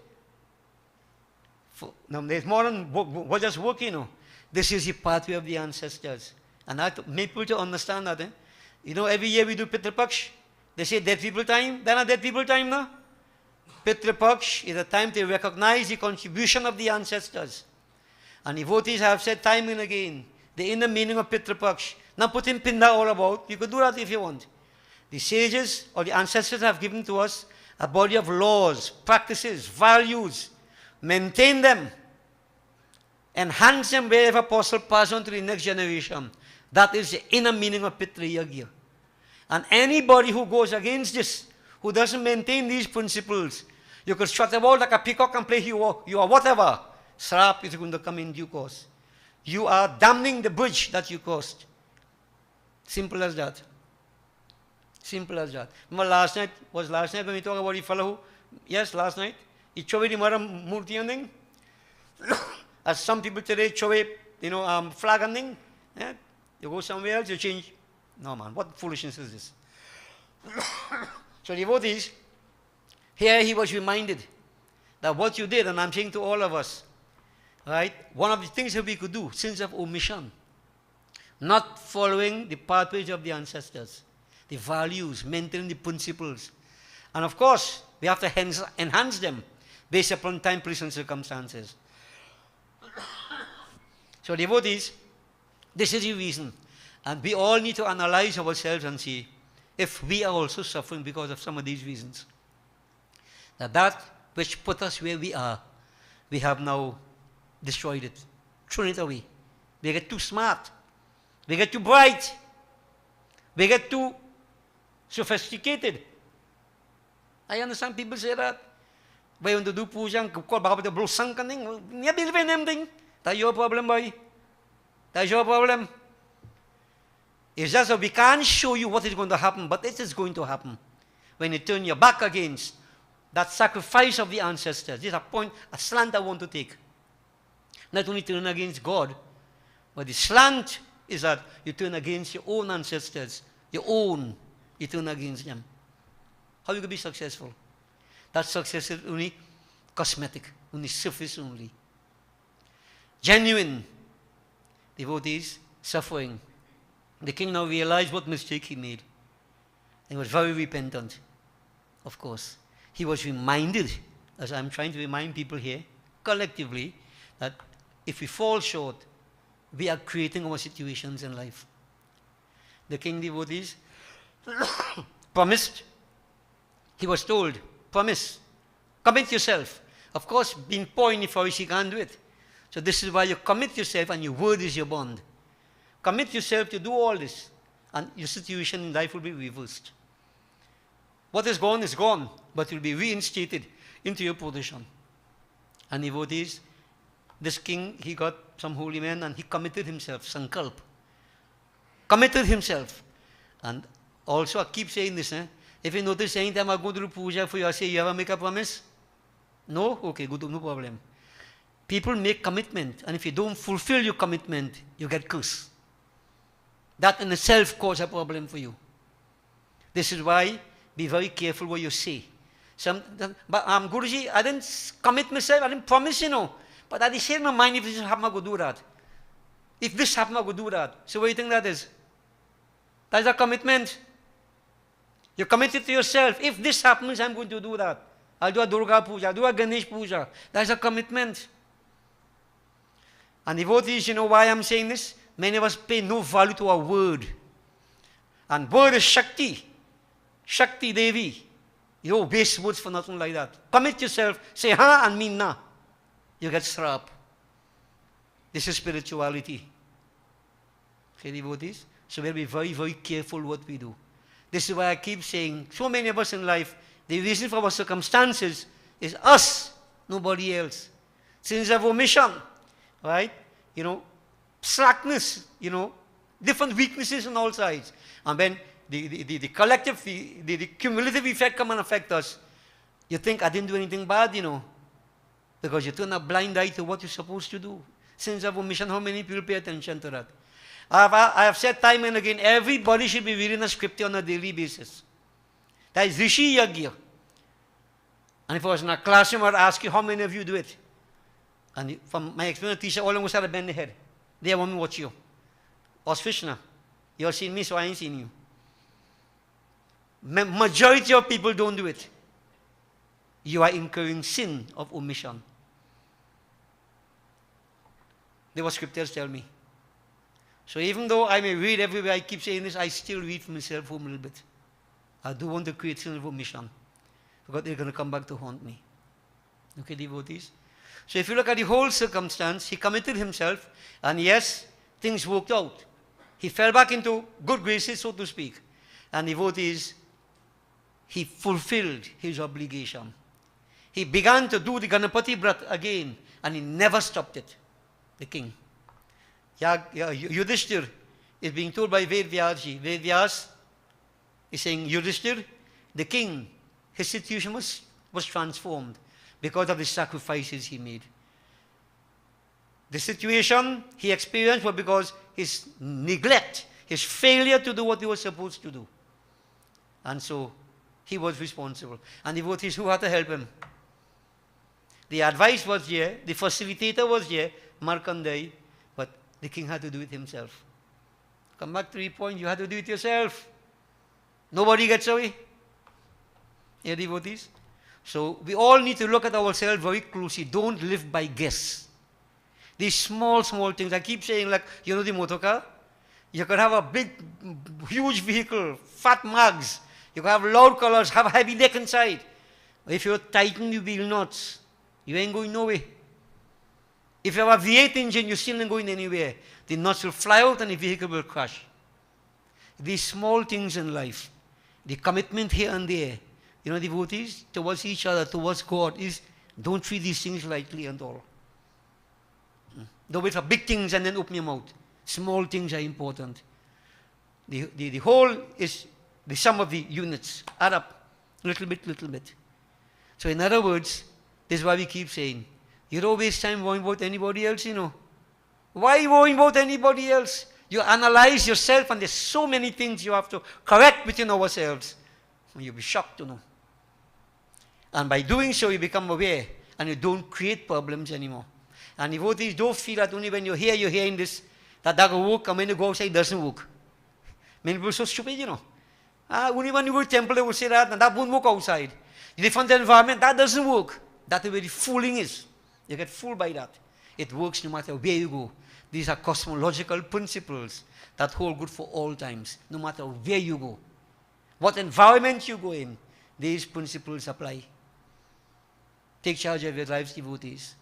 Now there's more than what just working. This is the pathway of the ancestors. And I have to make people to understand that. Every year we do Pitru Paksh. They say dead people time. Then are dead people time now. Pitra Paksh is a time to recognize the contribution of the ancestors. And devotees have said time and again, the inner meaning of Pitra Paksh. Not putting pinda all about, you could do that if you want. The sages or the ancestors have given to us a body of laws, practices, values. Maintain them. Enhance them wherever possible, pass on to the next generation. That is the inner meaning of Pitra Yagya. And anybody who goes against this, who doesn't maintain these principles, you could strut about like a peacock and play you are whatever. Srap is going to come in due course. You are damning the bridge that you crossed. Simple as that. Simple as that. Remember last night when we talked about the fellow who, yes, last night, he chove the Mara Murti ending. As some people today chove, flag ending. Yeah? You go somewhere else, you change. No man, what foolishness is this? So devotees, here he was reminded that what you did, and I'm saying to all of us, right, one of the things that we could do, sins of omission, not following the pathways of the ancestors, the values, maintaining the principles. And of course, we have to enhance them based upon time, place, and circumstances. So devotees, this is the reason. And we all need to analyze ourselves and see if we are also suffering because of some of these reasons. That which put us where we are, we have now destroyed it, thrown it away. We get too smart. We get too bright. We get too sophisticated. I understand people say that. By when to do puja, call baka the brosang kaning. Niya believe in anything. That's your problem, boy. That's your problem. It's just that we can't show you what is going to happen, but it is going to happen. When you turn your back against that sacrifice of the ancestors. This is a slant I want to take. Not only turn against God, but the slant is that you turn against your own ancestors. You turn against them. How you can be successful? That success is only cosmetic, only surface only. Genuine devotees suffering. The king now realized what mistake he made. He was very repentant, of course. He was reminded, as I'm trying to remind people here, collectively, that if we fall short, we are creating our situations in life. The king devotees promised. He was told, promise, commit yourself. Of course, being poor in the forest, he can't do it. So this is why you commit yourself and your word is your bond. Commit yourself to do all this and your situation in life will be reversed. What is gone, but will be reinstated into your position. And devotees, this king, he got some holy men and he committed himself, sankalp. Committed himself. And also I keep saying this, if you notice anytime I go to do puja for you, I say, you ever make a promise? No? Okay, good, no problem. People make commitment, and if you don't fulfill your commitment, you get cursed. That in itself causes a problem for you. This is why be very careful what you say. But Guruji, I didn't commit myself, I didn't promise, But I say in my mind, if this happen, I go do that. If this happen, I go do that. So what do you think that is? That is a commitment. You committed to yourself. If this happens, I'm going to do that. I'll do a Durga Puja, I'll do a Ganesh Puja. That is a commitment. And devotees, you know why I'm saying this? Many of us pay no value to our word. And word is Shakti. Shakti Devi. You don't waste words for nothing like that. Commit yourself. Say ha and mean na. You get srap. This is spirituality. Okay, devotees? So we'll be very, very careful what we do. This is why I keep saying, so many of us in life, the reason for our circumstances is us, nobody else. Sins of omission, right? Slackness, different weaknesses on all sides. And when the collective, the cumulative effect come and affect us, you think, I didn't do anything bad, because you turn a blind eye to what you're supposed to do. Sins of omission, how many people pay attention to that? I have said time and again, everybody should be reading a scripture on a daily basis. That is Rishi Yagya. And if I was in a classroom, I'd ask you, how many of you do it? And from my experience, teacher, all of us had to bend the head. They want me to watch you. Auspishna, you're seeing me, so I ain't seen you. Majority of people don't do it. you are incurring sin of omission. That's what scriptures tell me. So even though I may read everywhere, I keep saying this, I still read for myself home a little bit. I do want to create sin of omission, because they're going to come back to haunt me. Okay, devotees? So if you look at the whole circumstance, he committed himself, and yes, things worked out. He fell back into good graces, so to speak. And devotees, he fulfilled his obligation. He began to do the Ganapati Vrat again, and he never stopped it, the king. Yudhishthir is being told by Vedvyasji. Vedyas is saying, Yudhishthir, the king, his situation was transformed because of the sacrifices he made. The situation he experienced was because his neglect, his failure to do what he was supposed to do. And so he was responsible. And devotees, who had to help him? The advice was here, the facilitator was here, Markandeya, but the king had to do it himself. Come back to the point, you had to do it yourself. Nobody gets away. Yeah, devotees? So we all need to look at ourselves very closely. Don't live by guess. These small things. I keep saying, like, you know the motor car? You could have a big, huge vehicle, fat mags. You could have loud colors, have a heavy deck inside. If you tighten the wheel nuts, you ain't going nowhere. If you have a V8 engine, you're still not going anywhere. The nuts will fly out and the vehicle will crash. These small things in life, the commitment here and there, you know, devotees, towards each other, towards God, is don't treat these things lightly at all. Don't wait for big things and then open your mouth. Small things are important. The whole is the sum of the units. Add up. Little bit, little bit. So in other words, this is why we keep saying, you don't waste time worrying about anybody else, you know. Why worrying about anybody else? You analyze yourself, and there's so many things you have to correct within ourselves. You'll be shocked to know. And by doing so, you become aware, and you don't create problems anymore. And devotees, don't feel that only when you're hearing this, that will work, and when you go outside, it doesn't work. Many people are so stupid, you know. Only when you go to temple, they will say that, and that won't work outside. In a different environment, that doesn't work. That's where the fooling is. You get fooled by that. It works no matter where you go. These are cosmological principles that hold good for all times, no matter where you go. What environment you go in, these principles apply. Take charge of your lives, devotees.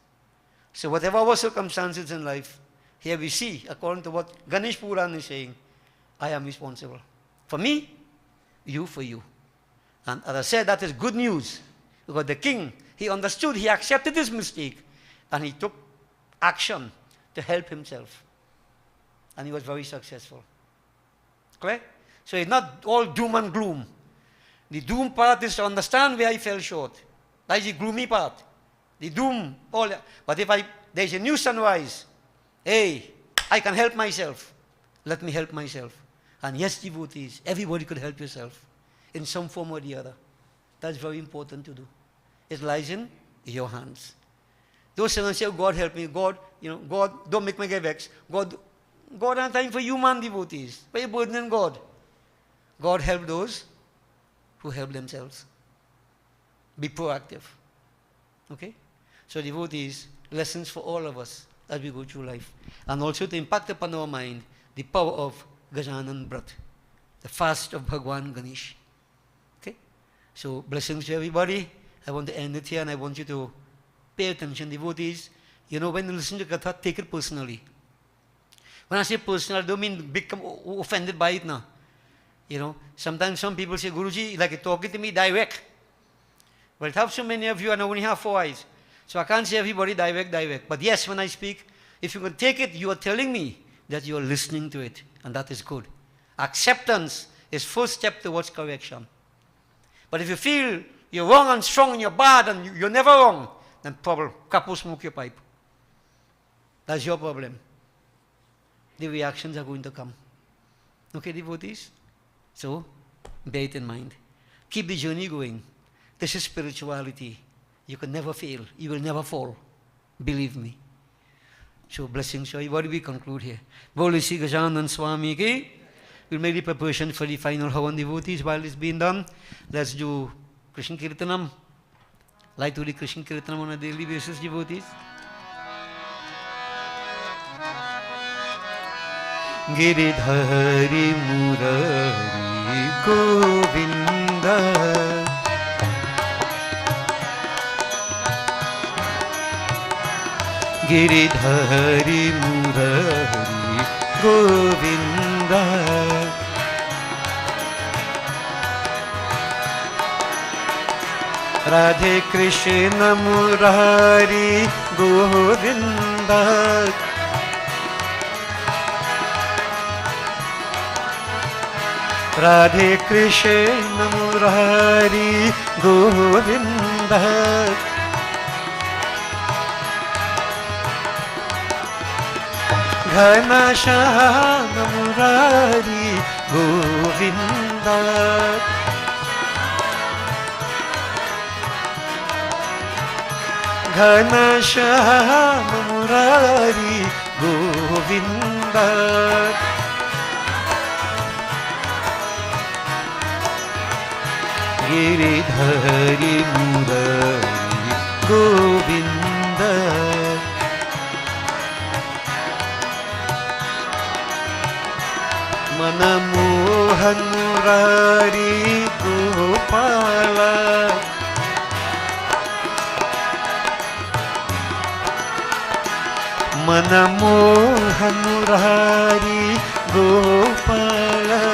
So whatever our circumstances in life, here we see, according to what Ganesh Puran is saying, I am responsible. For me, you for you. And as I said, that is good news. Because the king, he understood, he accepted his mistake, and he took action to help himself. And he was very successful. Correct? So it's not all doom and gloom. The doom part is to understand where I fell short. That is the gloomy part. The doom, all that. But if there's a new sunrise, hey, I can help myself. Let me help myself. And yes, devotees, everybody could help yourself in some form or the other. That's very important to do. It lies in your hands. Those sinners say, oh, God help me. God, God, don't make me get vexed. God has time for human devotees. Why are you burdening God? God help those who help themselves. Be proactive. Okay? So devotees, lessons for all of us as we go through life. And also to impact upon our mind the power of Gajanan Vrat, the fast of Bhagwan Ganesh. Okay? So blessings to everybody. I want to end it here, and I want you to pay attention, devotees. You know, when you listen to Katha, take it personally. When I say personal, I don't mean become offended by it now. You know, sometimes some people say, Guruji, like you're talking to me direct. Well, it helps so many of you, and I only have 4 eyes. So I can't say everybody direct. But yes, when I speak, if you can take it, you are telling me that you are listening to it, and that is good. Acceptance is first step towards correction. But if you feel you're wrong and strong and you're bad and you're never wrong, then problem, kapo smoke your pipe. That's your problem. The reactions are going to come. Okay, devotees? So, bear it in mind. Keep the journey going. This is spirituality. You can never fail. You will never fall. Believe me. So, blessings. So, what do we conclude here? Bole Sri Gajanan Swami ki. We'll make the preparation for the final Havan, devotees. While it's being done, let's do Krishna Kirtanam. like to read Krishna Kirtanam on a daily basis, devotees? Giridhari Murari Govinda, Giridhari Murari Govinda, Radhe Krishna Murari Govinda, Radhe Krishna Murari Govinda, Ghanashama Murari Govinda, Ghanashama Murari Govinda, Giridhari Murari Govinda, Manamohan Murari Gopala, Manamohan Murari Gopala,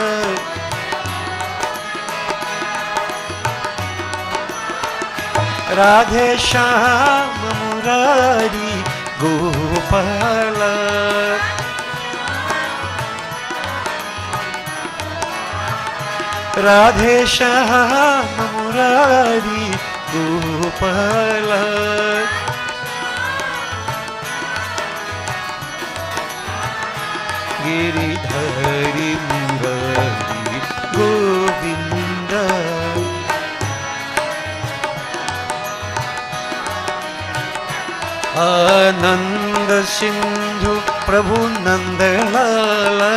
Radhe Shyama Murari Gopala, Radhe Shyama Murari Gopala, Giridhari Murari Govinda, Ananda Sindhu Prabhu Nandalala,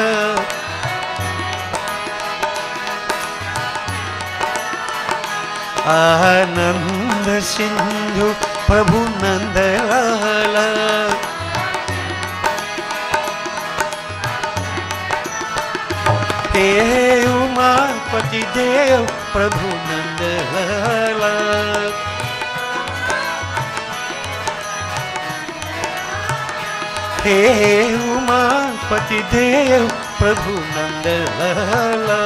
Ananda Sindhu Prabhu Nandalala, He Umapati Dev Prabhu Nandalala, He Umapati Dev Prabhu Nandalala,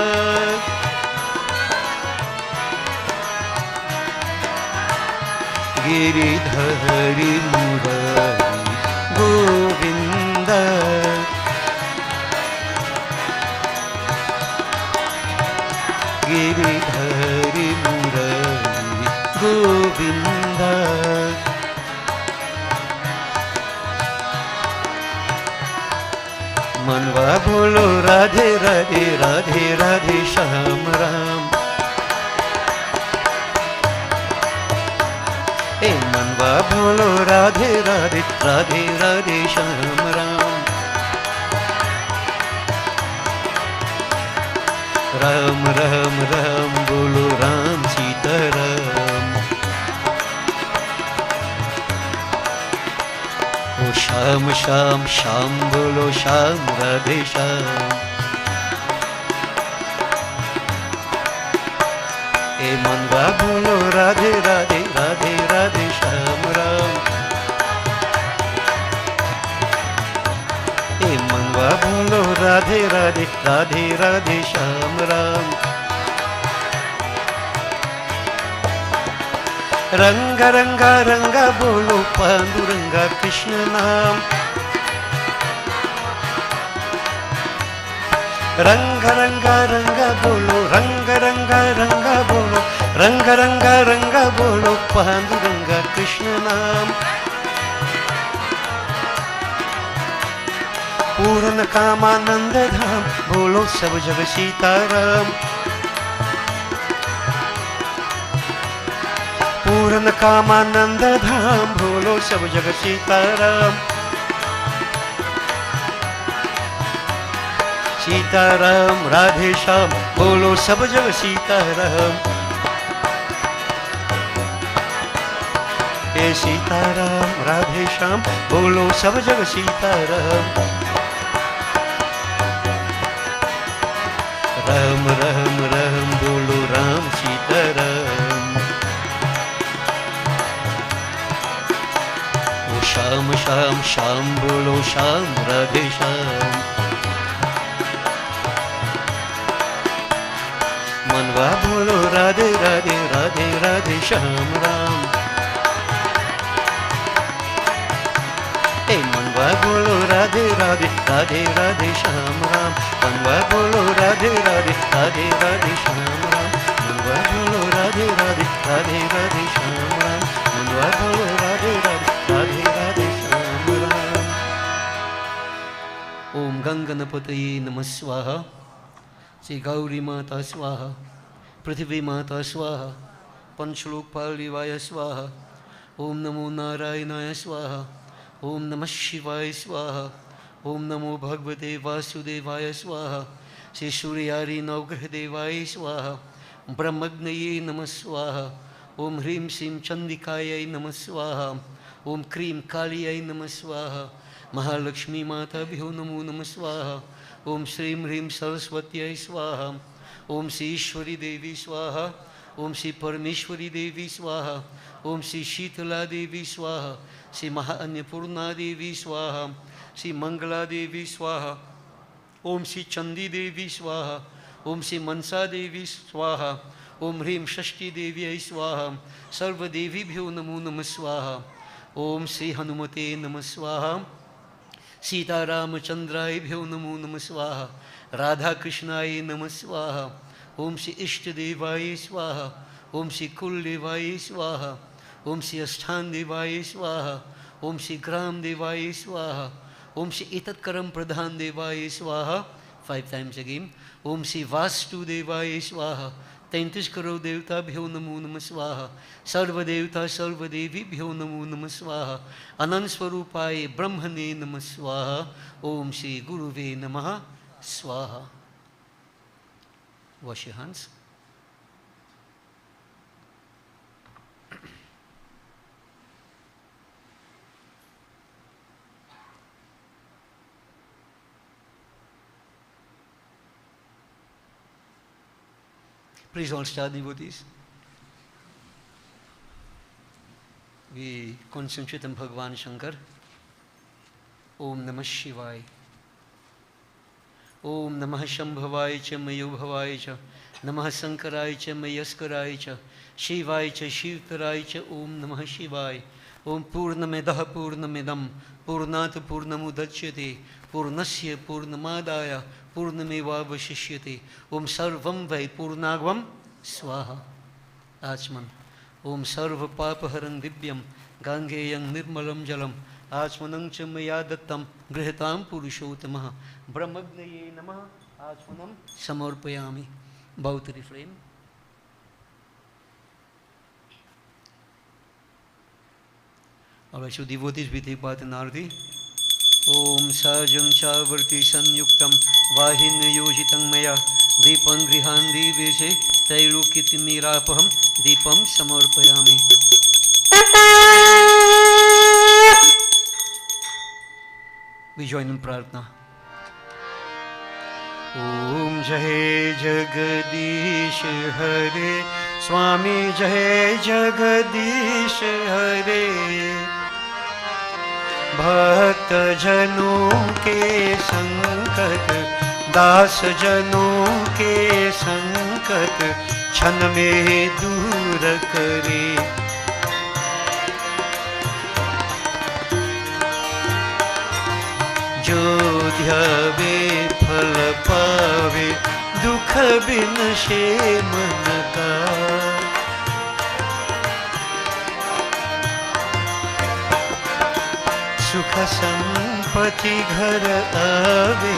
Giridhari Murari Govinda, Giridhari Murari Govinda, मनवा बोलो राधे राधे राधे राधे श्याम राम, ए मनवा बोलो राधे राधे राधे राधे श्याम राम, राम राम राम बोलो राम सीताराम, ओ श्याम श्याम श्याम बोलो श्याम राधे श्याम, ए मनवा बोलो राधे राधे राधे राधे श्याम राम, ए मनवा बोलो राधे राधे राधे राधे श्याम राम, रंग रंगा रंगा बोलो पांडुरंगा कृष्ण नाम, रंग रंगा रंगा बोलो रंग रंगा रंगा बोलो रंग रंगा रंगा बोलो पांडुरंगा कृष्ण नाम, पूर्ण कामानंद धाम बोलो सब जग सीताराम, पूर्ण कामानंद धाम बोलो सब जग सीताराम, सीताराम राधे श्याम बोलो सब जग सीताराम, हे सीताराम राधे श्याम बोलो सब जग सीताराम। राम राम राम बोलो राम सीताराम। ओ श्याम श्याम श्याम बोलो श्याम राधे श्याम। मनवा बोलो राधे राधे राधे राधे श्याम राम। ए मनवा बोलो राधे राधे राधे राधे श्याम राम। मनवा बोलो राधे राधे राधे राधे श्याम राम। मनवा बोलो राधे राधे राधे राधे श्याम राम। मनवा बोलो राधे राधे राधे राधे श्याम राम। ओम गंगनपतये नमः स्वाहा। श्री गौरी माता स्वाहा। पृथ्वी माता स्वाहा। पंचलोकपाल देवाय स्वाहा। ओम नमो नारायणाय स्वाहा। ओम नमः शिवाय स्वाहा। ओम नमो भगवते वासुदेवाय स्वाहा। श्री सूर्यारि नवग्रह देवाय स्वाहा। ब्रह्मग्नये नमः स्वाहा। ओम ह्रीं श्रीं चंडिकायै नमः स्वाहा। ओम क्रीं कालियै नमः स्वाहा। महालक्ष्मी माताभ्यो नमो नमः स्वाहा। ओम श्रीं ह्रीं सरस्वत्यै स्वाहा। ओम श्री ईश्वरी देवी स्वाहा। ओम श्री परमेश्वरी देवी स्वाहा। ओम श्री शीतला देवी स्वाहा। श्री महाअन्नपूर्णा देवी स्वाहा। श्री मंगला देवी स्वाहा। ओम श्री चंदी देवी स्वाहा। ओम श्री मनसा देवी स्वाहा। ओम ह्रीं षष्ठी देव्यै स्वाहा। सर्वदेवीभ्यो नमो नमः स्वाहा। ओम श्री हनुमते नमः स्वाहा। सीतारामचंद्रायभ्यो नमो नमः स्वाहा। राधा कृष्णाय नमः स्वाहा। ओम श्री इष्टदेवाय स्वाहा। ओम श्री कुलदेवाय स्वाहा। ओम श्री अष्टान देवाय स्वाहा। ओम श्री ग्राम देवाय स्वाहा। ओम श्री एतत्करम प्रधान देवाय स्वाहा। 5 times again. ओम श्री वास्तु देवाय स्वाहा। 33 करोड़ देवताभ्यो नमो नमः स्वाहा। सर्वदेवता सर्वदेवीभ्यो नमो नमः स्वाहा। अनंत स्वरूपाय ब्रह्मणे नमः स्वाहा। ओम श्री गुरुवे नमः स्वाहा। Wash your hands. Please all start devotees. We concentrate on Bhagavan Shankar. Om Namah Shivaya. Om Namah Shambhavaya cha Mayubhavaya cha Namah Sankaraya cha Mayaskaraya cha Shivaya cha Shivtaraya cha Om Namah Shivaya. Om Purnamidah Purnamidam Purnat Purnamudachyate Purnasya Purnamadaya Purnamevavashishyate. Om Sarvam Vai Purnagvam Swaha. Achman. Om Sarva Papaharam Divyam Gangeyam Nirmalam Jalam Achmanam cha maya dattam grihitam purushottamah brahmagnaye namah achmanam samarpayami. Bow to the flame. Alright, so devotees we take part in Arati. Om Sajam Chavarti Sanyuktam Vahin Yojitam Maya Deepam Grihan Devese Tailukiti Mirapaham Deepam Samarpayami. We join in Prarthana. Om Jai Jagadish Hare Swami Jai Jagadish Hare. भक्त जनों के संकट दास जनों के संकट क्षण में दूर करे. जो ध्यावे फल पावे दुख बिन शे मन का. सुख संपत्ति घर आवे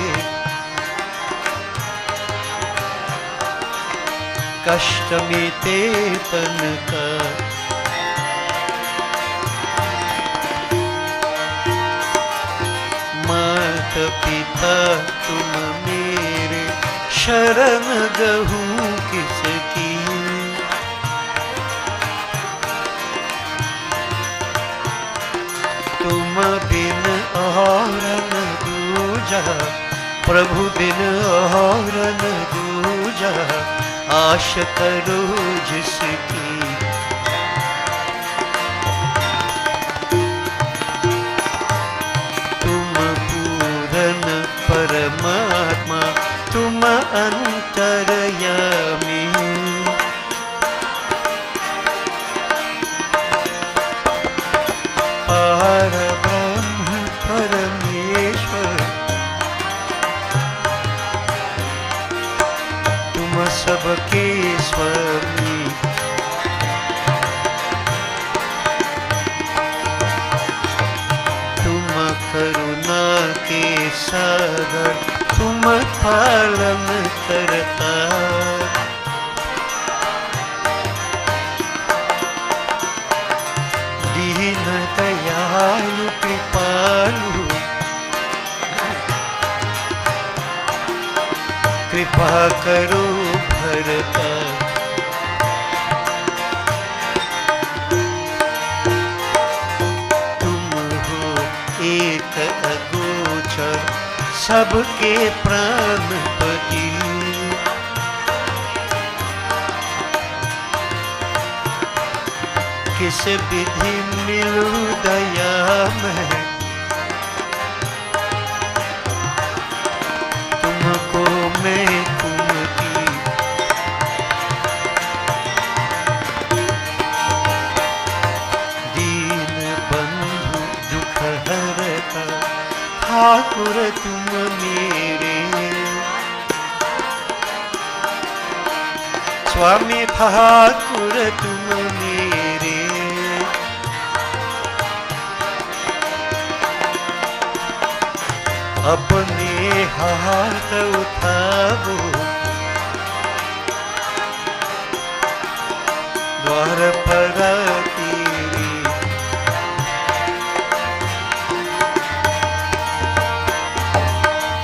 कष्ट मिटे तन का. मात पिता तुम मेरे शरण गहूँ किसकी. दूजा, प्रभु बिन और न दूजा, आश करो जिसकी। तुम पूर्ण परमात्मा, तुम अंतर्यामी, पार ब्रह्म परमेश्वर, तुम सबके स्वामी। तुम करुणा के सागर, तुम पालन करता। दीन दयालु कृपालु, कृपा करो भरता। तुम हो एक अगोचर, सबके प्राणपति। किस विधि मिलूं दया में, तुमको मैं तुमकी। दीन बंधु दुख हरता, ठाकुर तुम मेरे। स्वामी ठाकुर तुम मेरे। अपने हाथ उठाओ, द्वार पर तेरी।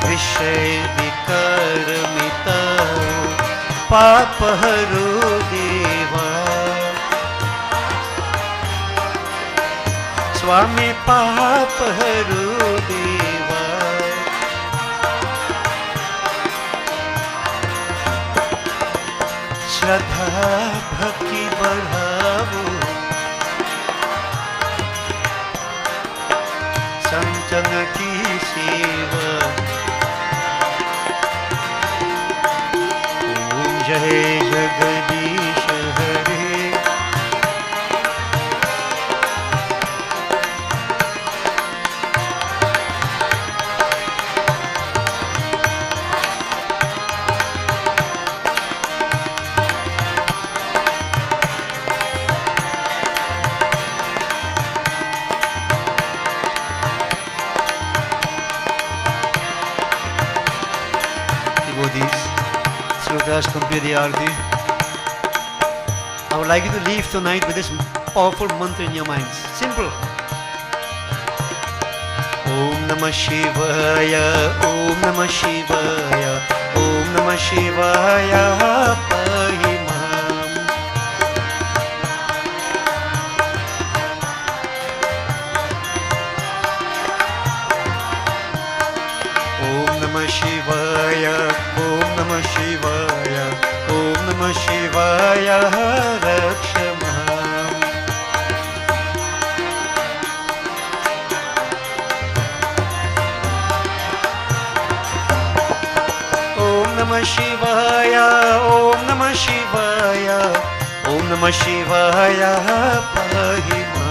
विषय विकार मिटाओ, पाप हरो देवा। स्वामी पाप हरो देवा। श्रद्धा भक्ति बढ़ाओ, संतन की सेवा। ओम जय जगदीश हरे। Shlokas complete the Arti. I would like you to leave tonight with this powerful mantra in your minds. Simple. Om Namah Shivaya, Om Namah Shivaya, Om Namah Shivaya, Pahi Mam. Om Namah Shivaya, Om Namah Shivaya, Om Namah Shivaya, Raksha Mam. Om Namah Shivaya, Om Namah Shivaya, Om Namah Shivaya, Pahi Mam.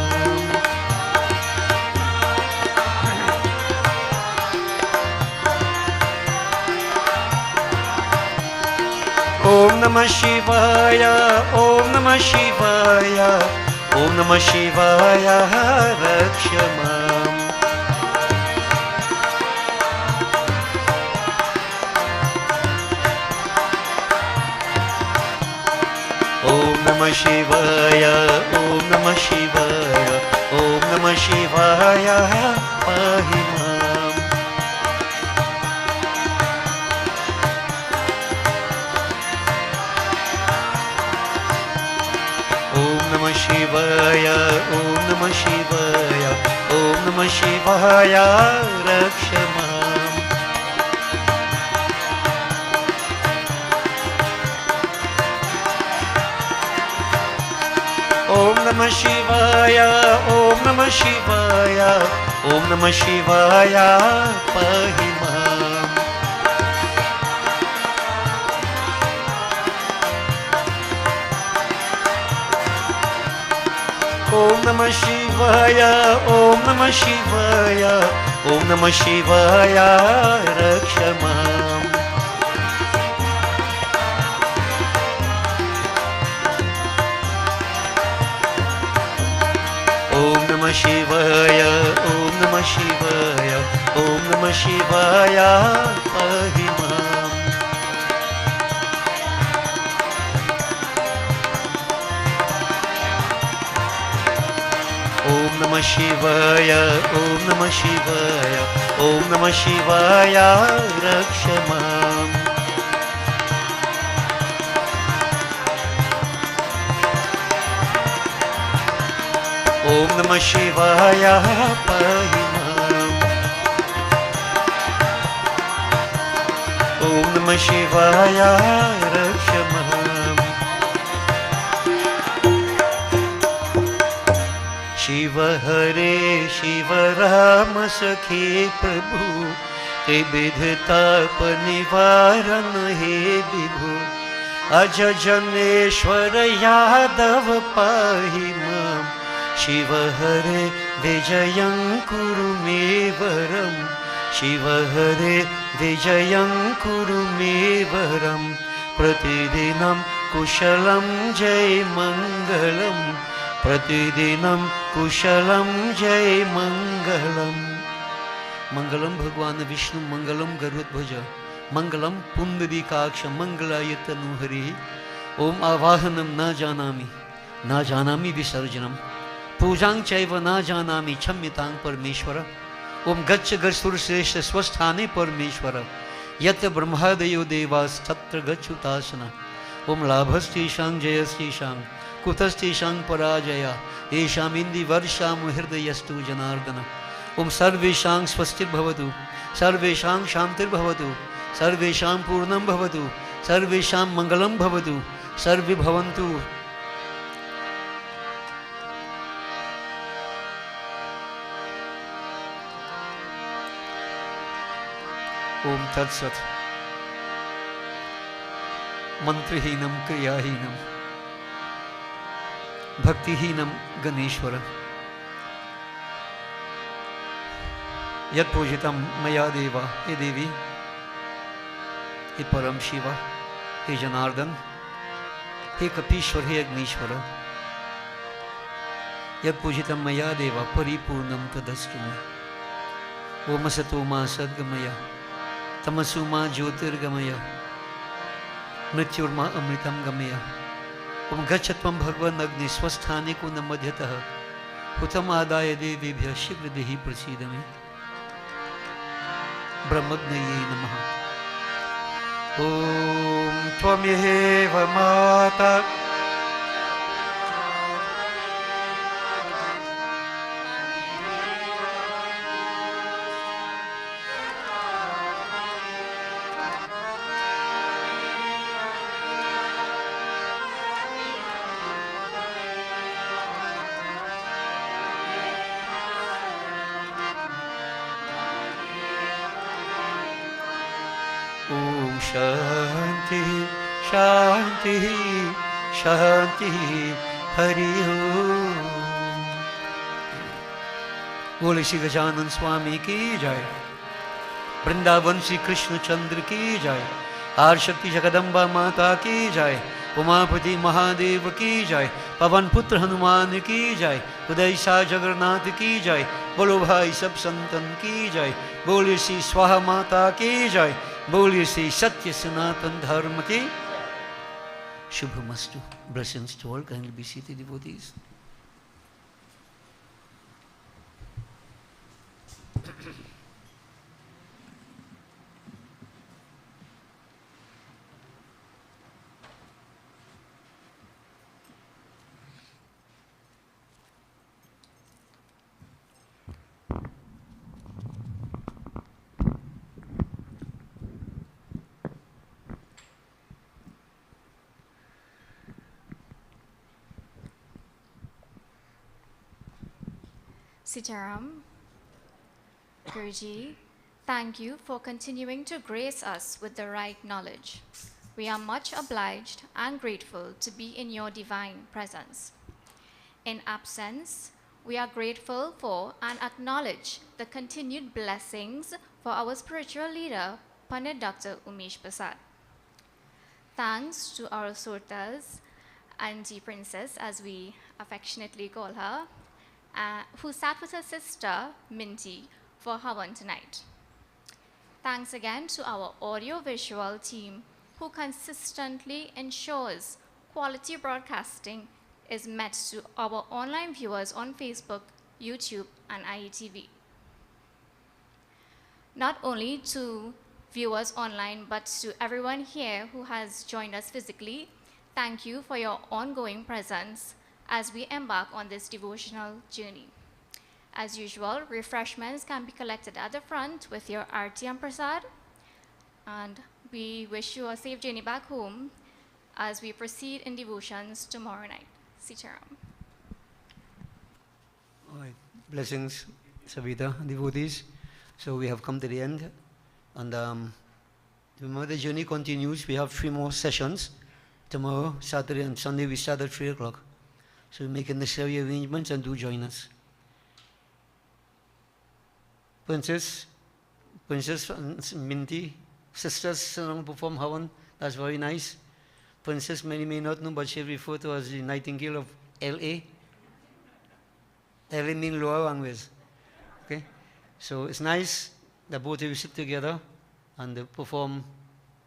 Om Namah Shivaya, Om Namah Shivaya, Om Namah Shivaya, Raksha Mam. Om Namah Shivaya, Om Namah Shivaya, Om Namah Shivaya, Pahi Mam. Om Namah Shivaya, Om Namah Shivaya, Om Namah Shivaya, Raksha Mam. Namah Shivaya, Om Namah Shivaya, Om Namah Shivaya, Pahimam. Om Namah Shivaya, Om Namah Shivaya, Om Namah Shivaya, Rakshamam. Om Namah Shivaya, Om Namah Shivaya, Om Namah Shivaya, Pahimam. Om Namah Shivaya, Om Namah Shivaya, Om Namah Shivaya, Rakshamam. Om Namah Shivaya, Pahimam. Om Namah Shivaya, Rakshamam. Shiva Hare, Shiva Rama Sakhi Prabhu, Te Bidhita Panivaran He Vibhu, Aja Janeshwara Yadav Pahimam. Shiva Hare Vijayam Kuru Me Varam, Shiva Hare Vijayam Kuru Me Varam, Pratidinam Kushalam Jai Mangalam, Pratidinam Kushalam Jai Mangalam. Mangalam Bhagwan Vishnu, Mangalam Garudbhaja, Mangalam Pundarikaksha, Mangalayatanu Hari. Om Avahanam Na Janami Visarjanam, Pujang Chaiva Na Janami Chammitang Parmeshwara. Om Gacha Gasur Sresha Swasthane Parmeshwara, Yata Brahmadayo Devas Tatra Gachutasana. Om Labhasti Shang Jayasti Shang, Kutasti Shang Parajaya, Esham Indi Varsham Hirdayastu Janardana. Om Sarveshang Swastir Bhavatu, Sarveshang Shantir Bhavatu, Sarveshang Purnam Bhavatu, Sarveshang Mangalam Bhavatu, Sarvi Bhavantu. Om Tat Sat. Mantrihinam Kriyahinam, Bhaktihinam Ganeshwara. Yat Pujitam Maya Deva, He Devi, He Param Shiva, He Janardan, He Kapishwar, He Agnishwara. Yat Pujitam Maya Deva, Paripurnam Tadastumi. Om Asatoma Sadgamaya, Tamasuma Jyotirgamaya, Mrityurma Amritam Gamaya. Om Gachatvam Bhagwan Agni Swasthane Kuna Madhyataha, Hutam Adaya Devibhya Shigradehi Prasidame. Brahmagnaye Namaha. Om Tvamyeva Mata. Shanti, Shanti, Shanti, Hari Om. Bole Shri Gajanan Swami ki jai, Vrindavan Shri Krishna Chandra ki jai, Arshakti Jagadamba Mata ki jai, Umapati Mahadev ki jai, Pavan Putra Hanuman ki jai, Uday Shah Jagannath ki jai, Bolo Bhai Sab Santan ki jai, Bole Shri Swaha Mata ki jai, Bole Shri Satya Sanatan Dharma ki. Shubhamastu. Blessings to all. Kindly be seated, devotees. Sitaram, Guruji, thank you for continuing to grace us with the right knowledge. We are much obliged and grateful to be in your divine presence. In absence, we are grateful for and acknowledge the continued blessings for our spiritual leader, Pandit Dr. Umesh Prasad. Thanks to our Surtas, Auntie Princess, as we affectionately call her, who sat with her sister, Minty, for Havan tonight. Thanks again to our audio-visual team, who consistently ensures quality broadcasting is met to our online viewers on Facebook, YouTube, and IETV. Not only to viewers online, but to everyone here who has joined us physically, thank you for your ongoing presence as we embark on this devotional journey. As usual, refreshments can be collected at the front with your Arti and Prasad, and we wish you a safe journey back home as we proceed in devotions tomorrow night. Sitaram. All right. Blessings, Savita, devotees. So we have come to the end. And remember, the journey continues. We have 3 more sessions. Tomorrow, Saturday, and Sunday, we start at 3 o'clock. So make the necessary arrangements and do join us. Princess and Minty, sisters perform Havan. That's very nice. Princess, many may not know, but she referred to as the Nightingale of L.A. L.A. means Lower Angles. Okay? So it's nice that both of you sit together and perform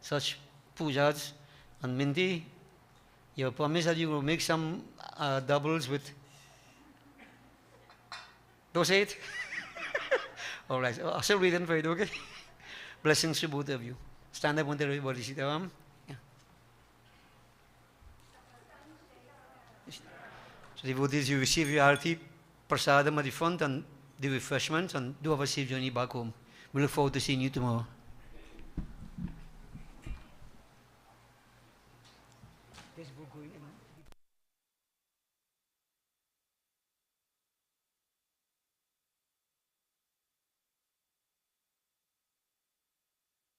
such pujas. And Minty, you promise that you will make some doubles with. Don't say it. All right. I'll still read them for you, okay? Blessings to both of you. Stand up until everybody sit down. Yeah. So devotees, you receive your arti, prasadam at the front and the refreshments, and do have a safe journey back home. We look forward to seeing you tomorrow.